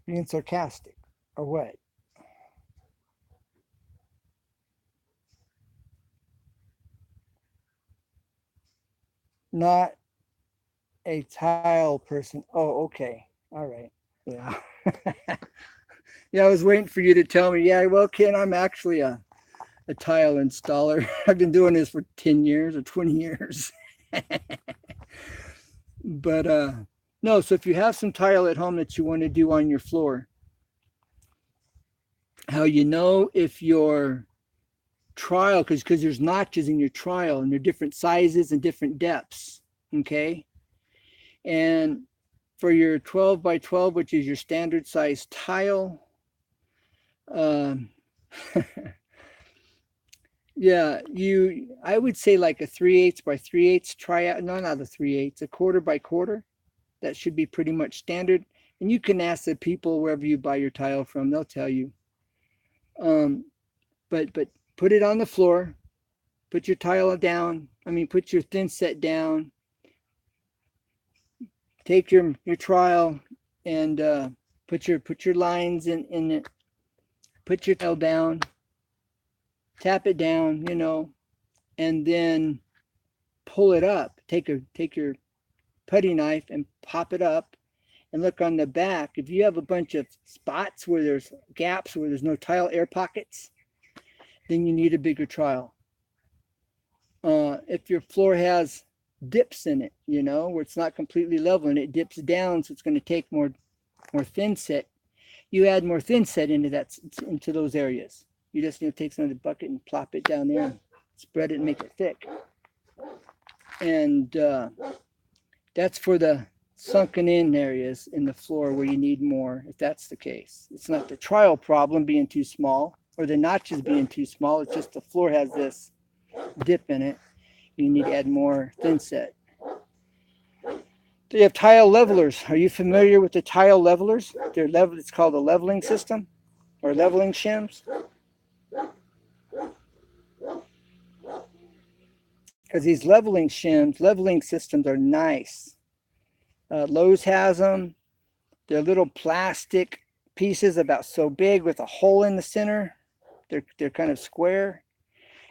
Being sarcastic or what? Not a tile person. Oh, okay. All right. Yeah. Yeah, I was waiting for you to tell me. Yeah, well, Ken, I'm actually a tile installer. I've been doing this for 10 years or 20 years. But no, so if you have some tile at home that you want to do on your floor, how you know if your trial, because there's notches in your trial and they're different sizes and different depths, okay? And for your 12 by 12, which is your standard size tile, um, yeah, I would say like a 3/8 by 3/8 tryout. No, not a 3/8, a quarter by quarter. That should be pretty much standard. And you can ask the people wherever you buy your tile from, they'll tell you. But put it on the floor, put your tile down. I mean, put your thin set down. Take your trial and put your lines in it. Put your tile down. Tap it down, and then pull it up. Take your putty knife and pop it up and look on the back. If you have a bunch of spots where there's gaps, where there's no tile air pockets, then you need a bigger trial. If your floor has dips in it, where it's not completely level and it dips down, so it's going to take more thin set, you add more thin set into those areas. You just take some of the bucket and plop it down there and spread it and make it thick. And that's for the sunken in areas in the floor where you need more, if that's the case. It's not the trial problem being too small or the notches being too small. It's just the floor has this dip in it. You need to add more thin set. They have tile levelers. Are you familiar with the tile levelers? It's called a leveling system or leveling shims. Because these leveling systems are nice. Lowe's has them. They're little plastic pieces about so big with a hole in the center. They're kind of square.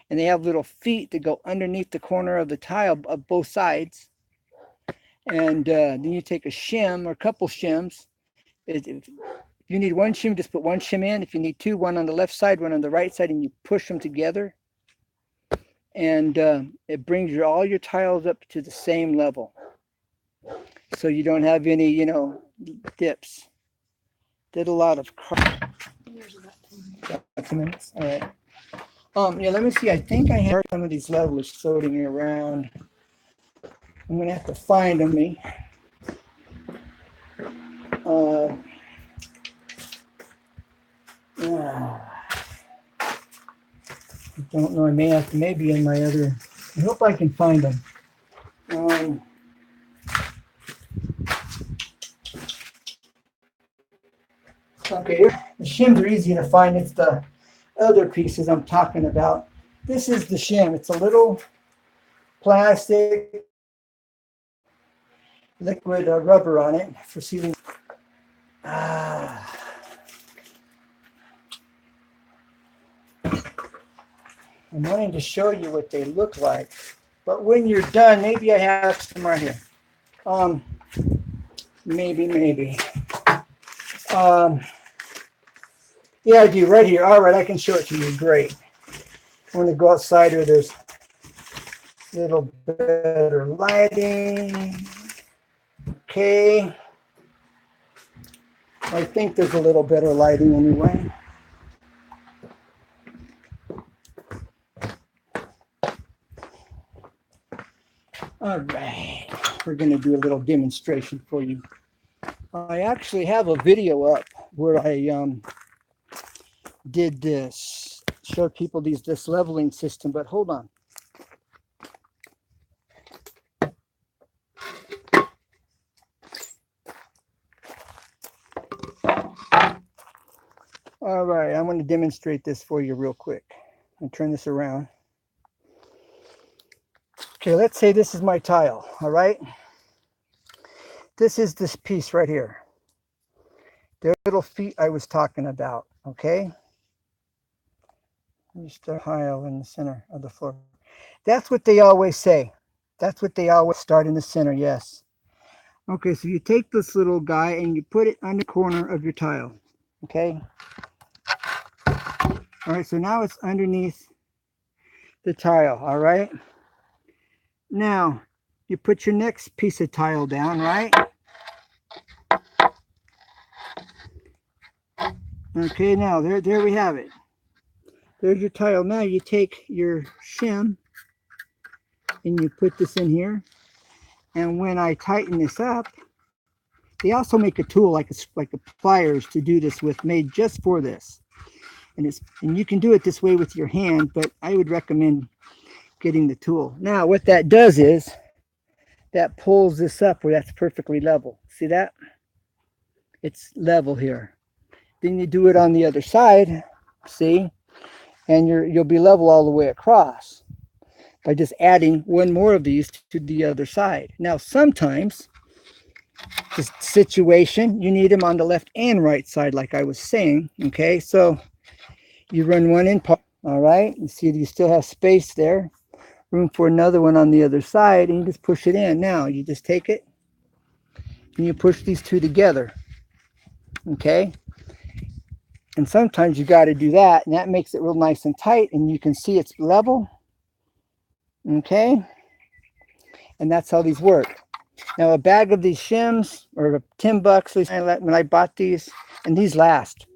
And they have little feet that go underneath the corner of the tile of both sides. And then you take a shim or a couple shims. If you need one shim, just put one shim in. If you need two, one on the left side, one on the right side, and you push them together. And it brings all your tiles up to the same level. So you don't have any, dips. Did a lot of 2 minutes. All right. Yeah, let me see. I think I have some of these levelers floating around. I'm gonna have to find them. I don't know. I may have to, maybe in my other. I hope I can find them. Okay, the shims are easy to find. It's the other pieces I'm talking about. This is the shim. It's a little plastic liquid rubber on it for sealing. I'm wanting to show you what they look like, but when you're done, maybe I have some right here. Maybe. Yeah, I do right here. All right, I can show it to you. Great. I want to go outside where there's a little better lighting. Okay. I think there's a little better lighting anyway. All right, we're going to do a little demonstration for you. I actually have a video up where I did this, showed people this leveling system, but hold on. All right, I'm going to demonstrate this for you real quick. I'll turn this around. Okay, let's say this is my tile, all right? This is this piece right here. The little feet I was talking about, okay? Just a tile in the center of the floor. That's what they always say. That's what they always start in the center, yes. Okay, so you take this little guy and you put it on the corner of your tile, okay? All right, so now it's underneath the tile, all right? Now, you put your next piece of tile down, right? Okay, now there we have it. There's your tile. Now you take your shim and you put this in here. And when I tighten this up, they also make a tool like a pliers to do this with, made just for this. And you can do it this way with your hand, but I would recommend getting the tool. Now what that does is that pulls this up where that's perfectly level. See that? It's level here. Then you do it on the other side, see? And you'll be level all the way across by just adding one more of these to the other side. Now sometimes this situation, you need them on the left and right side, like I was saying. Okay, so you run one in, all right, you see you still have space there, room for another one on the other side, and you just push it in. Now you just take it and you push these two together. Okay, and sometimes you got to do that, and that makes it real nice and tight, and you can see it's level. Okay, and that's how these work. Now a bag of these shims, or $10 when I bought these, and these last.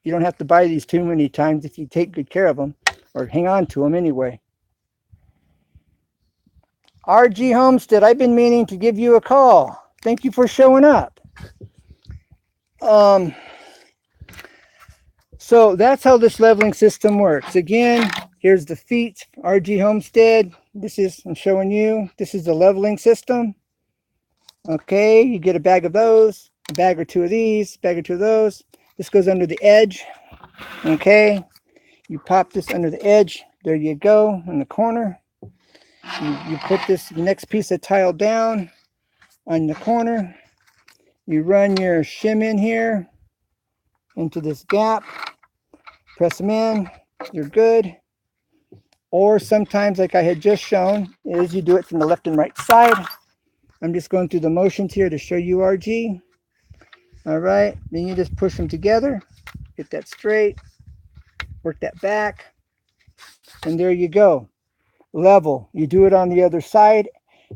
You don't have to buy these too many times if you take good care of them, or hang on to them anyway. RG Homestead, I've been meaning to give you a call. Thank you for showing up. So that's how this leveling system works. Again, here's the feet, RG Homestead. I'm showing you, this is the leveling system. Okay, you get a bag of those, a bag or two of these, a bag or two of those. This goes under the edge. Okay, you pop this under the edge. There you go, in the corner. You put this next piece of tile down on the corner. You run your shim in here into this gap. Press them in. You're good. Or sometimes, like I had just shown, is you do it from the left and right side. I'm just going through the motions here to show you RG. All right, then you just push them together. Get that straight. Work that back. And there you go. Level. You do it on the other side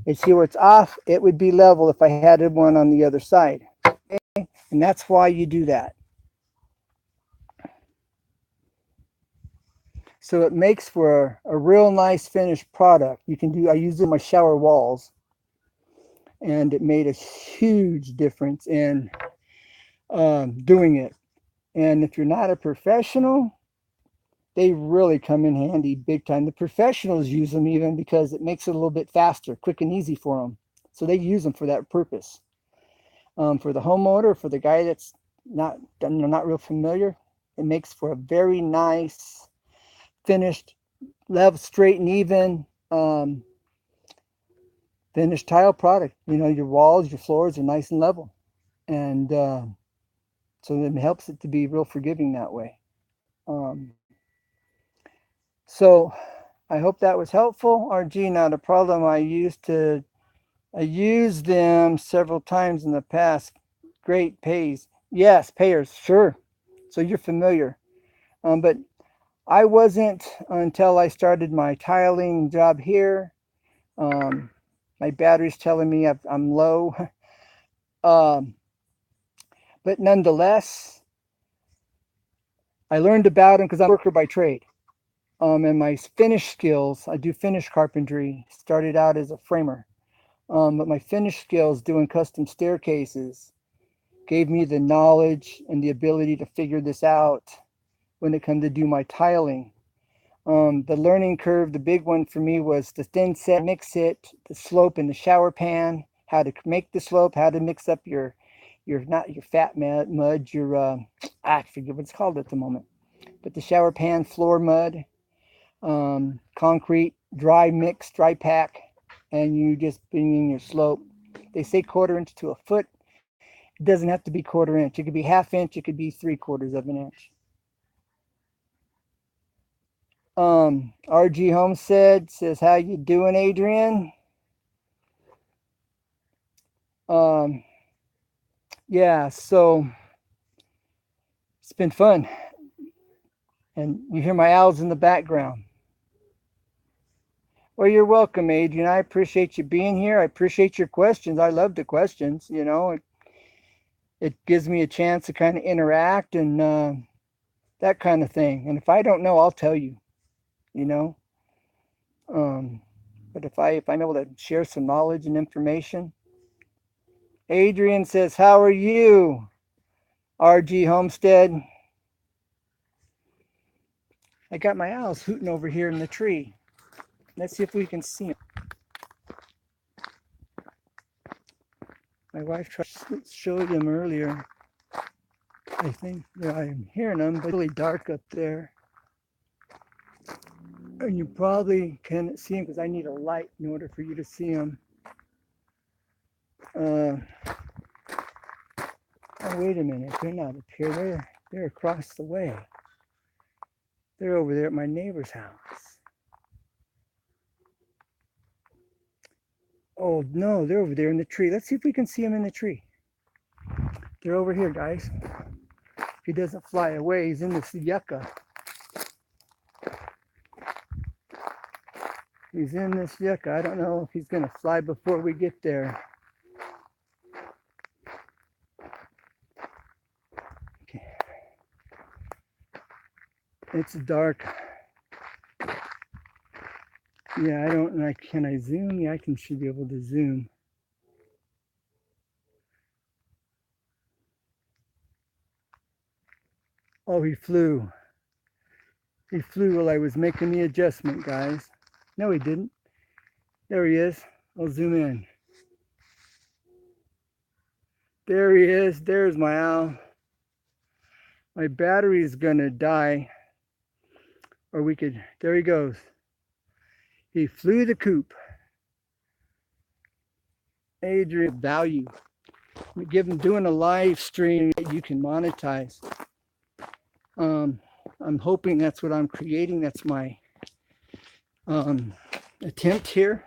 and see where it's off. It would be level if I had one on the other side. Okay? And that's why you do that. So it makes for a real nice finished product. I use it in my shower walls, and it made a huge difference in doing it. And if you're not a professional, they really come in handy big time. The professionals use them even because it makes it a little bit faster, quick and easy for them. So they use them for that purpose. For the homeowner, for the guy that's not real familiar, it makes for a very nice, finished, level, straight and even, finished tile product. Your walls, your floors are nice and level. And so it helps it to be real forgiving that way. So I hope that was helpful. RG, not a problem. I used them several times in the past. Great pays. Yes, payers, sure. So you're familiar. But I wasn't until I started my tiling job here. My battery's telling me I'm low. But nonetheless, I learned about them because I'm a worker by trade. And my finish skills, I do finish carpentry, started out as a framer. But my finish skills doing custom staircases gave me the knowledge and the ability to figure this out when it comes to do my tiling. The learning curve, the big one for me was the thin set, mix it, the slope in the shower pan, how to make the slope, how to mix up your not your fat mud, I forget what it's called at the moment, but the shower pan floor mud, concrete, dry mix, dry pack, and you just bring in your slope. They say 1/4 inch to a foot. It doesn't have to be 1/4 inch. It could be 1/2 inch. It could be 3/4 of an inch. RG Homestead says, how you doing, Adrian? Yeah, so it's been fun. And you hear my owls in the background. Well, you're welcome, Adrian. I appreciate you being here. I appreciate your questions. I love the questions. You know, it gives me a chance to kind of interact and that kind of thing. And if I don't know, I'll tell you, you know. But if I'm able to share some knowledge and information. Adrian says, how are you, RG Homestead? I got my owls hooting over here in the tree. Let's see if we can see them. My wife tried to show them earlier. I think I'm hearing them, but it's really dark up there. And you probably can't see them because I need a light in order for you to see them. Oh, wait a minute. They're not up here. They're across the way. They're over there at my neighbor's house. Oh, no, they're over there in the tree. Let's see if we can see them in the tree. They're over here, guys. If he doesn't fly away, he's in this yucca. He's in this yucca. I don't know if he's going to fly before we get there. Okay. It's dark. Yeah, I don't know. Can I zoom? Yeah, should be able to zoom. Oh, he flew. He flew while I was making the adjustment, guys. No, he didn't. There he is. I'll zoom in. There he is. There's my owl. My battery is gonna die. Or we could, there he goes. He flew the coop. Adrian, value. Doing a live stream that you can monetize. I'm hoping that's what I'm creating. That's my attempt here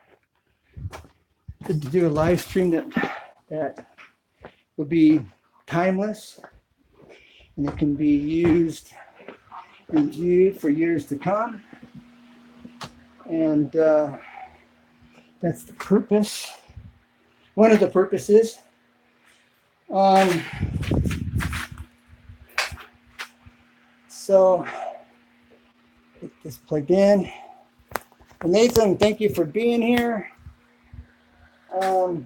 to do a live stream that will be timeless and it can be used and viewed for years to come. And that's the purpose. One of the purposes. So get this plugged in. And Nathan, thank you for being here. If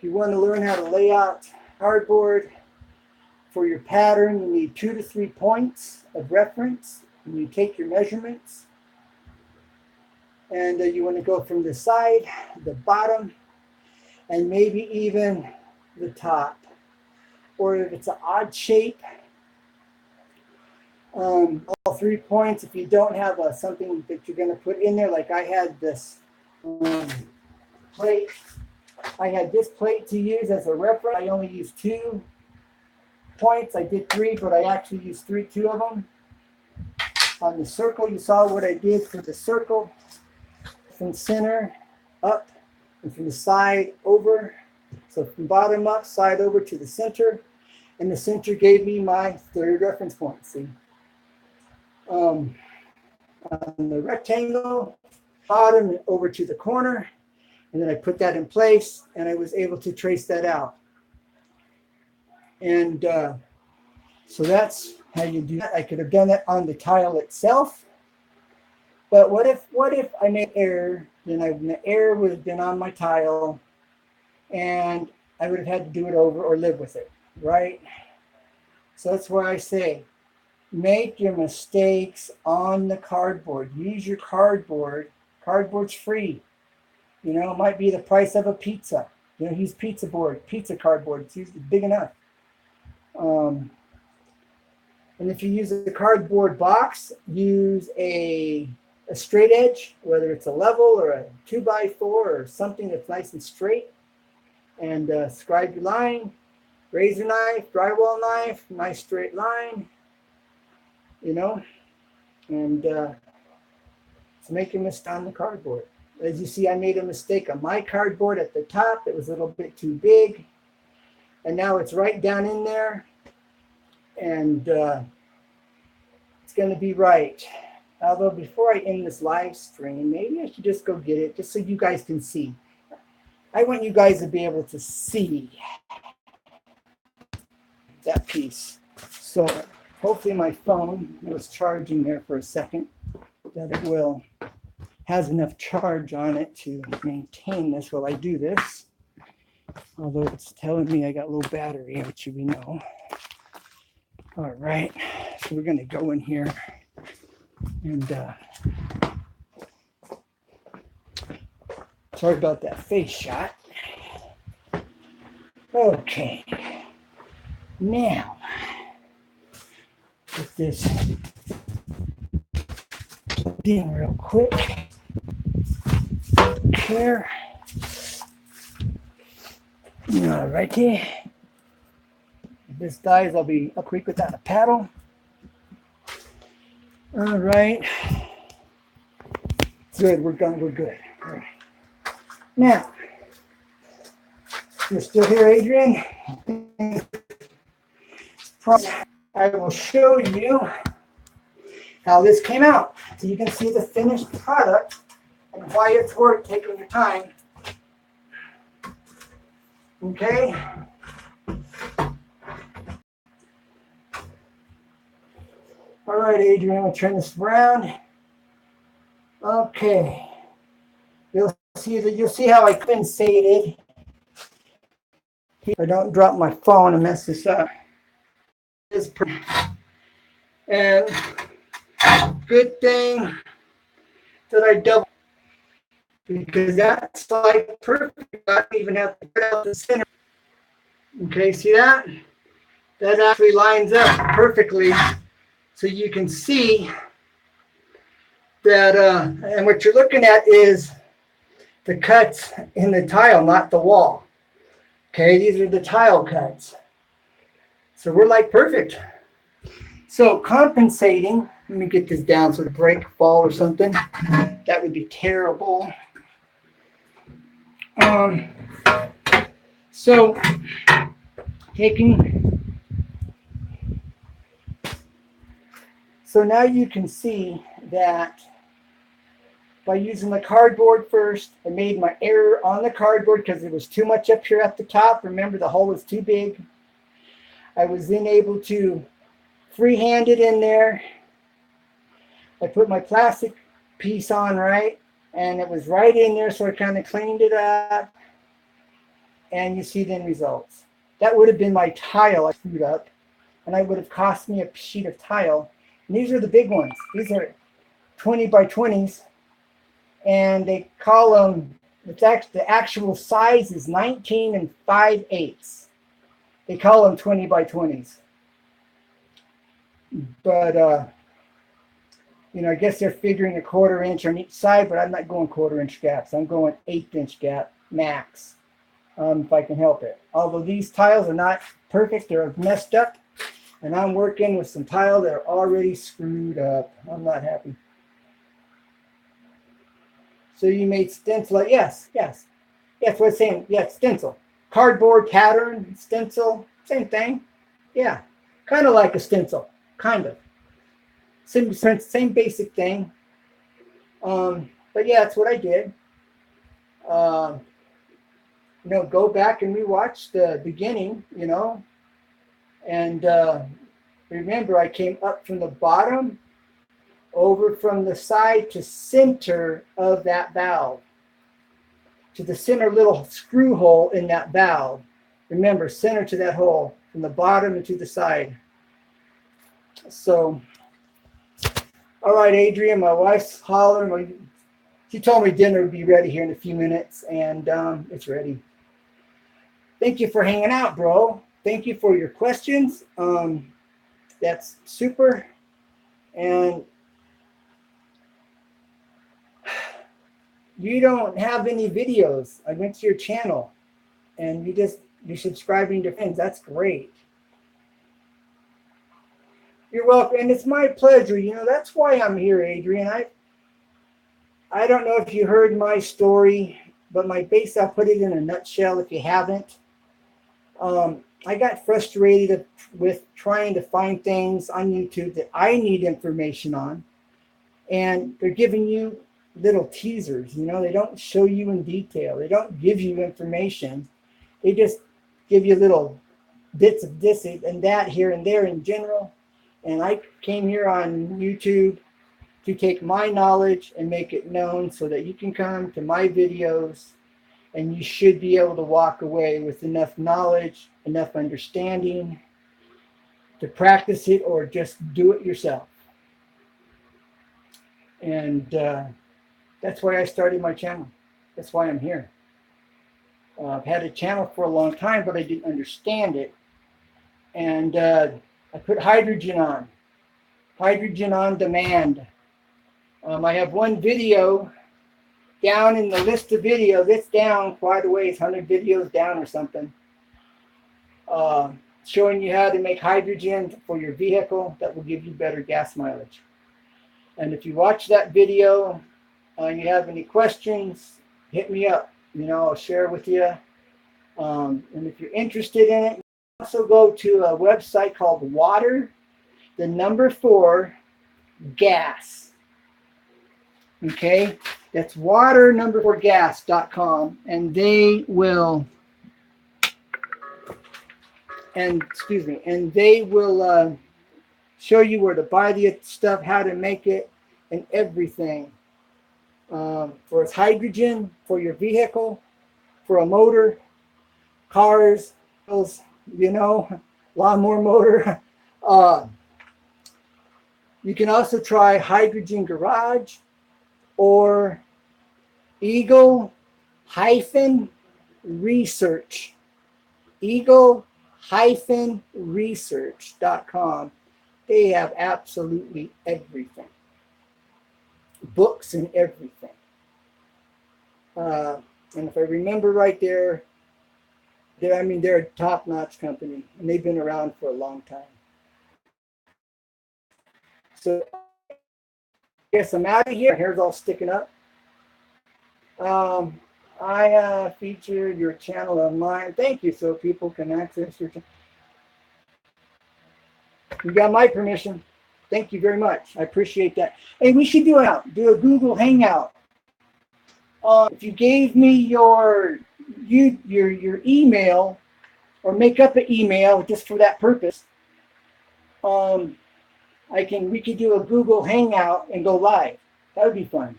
you want to learn how to lay out cardboard for your pattern, you need 2 to 3 points of reference. And you take your measurements. And you want to go from the side, the bottom, and maybe even the top. Or if it's an odd shape, all 3 points. If you don't have something that you're going to put in there, like I had this plate. I had this plate to use as a reference. I only used 2 points. I did 3, but I actually used 2 of them. On the circle, you saw what I did for the circle. From center up and from the side over. So from bottom up, side over to the center. And the center gave me my 3rd reference point, see? On the rectangle, bottom and over to the corner. And then I put that in place and I was able to trace that out. And so that's how you do that. I could have done it on the tile itself. But what if I made error? Then the error would have been on my tile and I would have had to do it over or live with it, right? So that's why I say, make your mistakes on the cardboard. Use your cardboard. Cardboard's free. You know, it might be the price of a pizza. You know, use pizza cardboard. It's usually big enough. And if you use a cardboard box, use a a straight edge, whether it's a level or a 2x4 or something that's nice and straight. And scribe your line, razor knife, drywall knife, nice straight line, you know, and to make a mist on the cardboard. As you see, I made a mistake on my cardboard at the top. It was a little bit too big. And now it's right down in there. And it's going to be right. Although before I end this live stream, maybe I should just go get it just so you guys can see. I want you guys to be able to see that piece. So hopefully my phone was charging there for a second, that it will has enough charge on it to maintain this while I do this. Although it's telling me I got low battery, which we know. All right, so we're gonna go in here and sorry about that face shot. Okay, now get this plugged in real quick. Here, right there. If this dies, I'll be up quick without a paddle. All right. Good, we're done, we're good. All right. Now, you're still here, Adrian? I will show you how this came out. So you can see the finished product and why it's worth taking your time. Okay. All right, Adrian, I'll turn this around. Okay. You'll see how I compensated. I don't drop my phone and mess this up. And good thing that I double, because that's like perfect. I don't even have to cut out the center. Okay, see that? That actually lines up perfectly, so you can see that, and what you're looking at is the cuts in the tile, not the wall. Okay, these are the tile cuts. So we're like perfect. So compensating, let me get this down so it break, fall or something. That would be terrible. So now you can see that by using the cardboard first, I made my error on the cardboard because there was too much up here at the top. Remember, the hole was too big. I was then able to freehand it in there. I put my plastic piece on right, and it was right in there, so I kind of cleaned it up. And you see the end results. That would have been my tile I screwed up, and that would have cost me a sheet of tile. And these are the big ones. These are 20 by 20s, and they call them, the actual size is 19 5/8. They call them 20 by 20s. But, I guess they're figuring a 1/4 inch on each side, but I'm not going 1/4 inch gaps. I'm going 1/8 inch gap max, if I can help it. Although these tiles are not perfect, they're messed up, and I'm working with some tile that are already screwed up. I'm not happy. So you made stencil, yes, what I'm saying, yes, stencil. Cardboard pattern, stencil, same thing. Yeah, kind of like a stencil, kind of. Same basic thing. But yeah, that's what I did. Go back and rewatch the beginning, and remember I came up from the bottom, over from the side to center of that valve, to the center little screw hole in that valve. Remember, center to that hole, from the bottom and to the side. So, all right, Adrian, my wife's hollering. She told me dinner would be ready here in a few minutes, and it's ready. Thank you for hanging out, bro. Thank you for your questions. That's super. And you don't have any videos. I went to your channel and you're subscribing to friends. That's great. You're welcome. And it's my pleasure. You know, that's why I'm here, Adrian. I don't know if you heard my story, but I'll put it in a nutshell if you haven't. I got frustrated with trying to find things on YouTube that I need information on. And they're giving you little teasers, you know, they don't show you in detail. They don't give you information. They just give you little bits of this and that here and there in general. And I came here on YouTube to take my knowledge and make it known so that you can come to my videos and you should be able to walk away with enough knowledge, enough understanding to practice it or just do it yourself. And that's why I started my channel. That's why I'm here. I've had a channel for a long time, but I didn't understand it. And I put hydrogen on demand. I have one video down in the list of videos. It's down quite a ways, 100 videos down or something, showing you how to make hydrogen for your vehicle that will give you better gas mileage. And if you watch that video and you have any questions, hit me up. You know, I'll share with you. And if you're interested in it, also go to a website called Water, the number 4, gas. Okay, that's water number 4 gas.com, and they will, show you where to buy the stuff, how to make it, and everything. For its hydrogen, for your vehicle, for a motor, cars, you know, lawnmower motor. You can also try Hydrogen Garage or Eagle-Research. Eagle-research.com. They have absolutely everything. Books and everything. And if I remember right, they're a top-notch company, and they've been around for a long time. So I guess I'm out of here. My hair's all sticking up. I featured your channel of mine. Thank you, so people can access your channel. You got my permission. Thank you very much. I appreciate that. Hey, we should do a Google Hangout. If you gave me your email, or make up an email just for that purpose, we could do a Google Hangout and go live. That would be fun.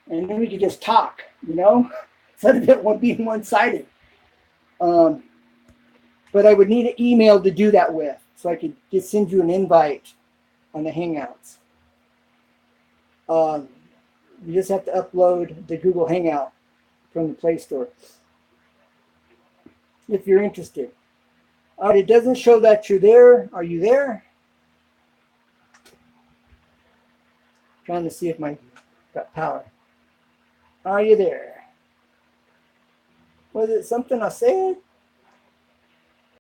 And then we could just talk, you know, instead of it being one-sided. But I would need an email to do that with, so I could just send you an invite on the Hangouts. You just have to upload the Google Hangout from the Play Store if you're interested. It doesn't show that you're there. Are you there? Trying to see if I got power. Are you there? Was it something I said?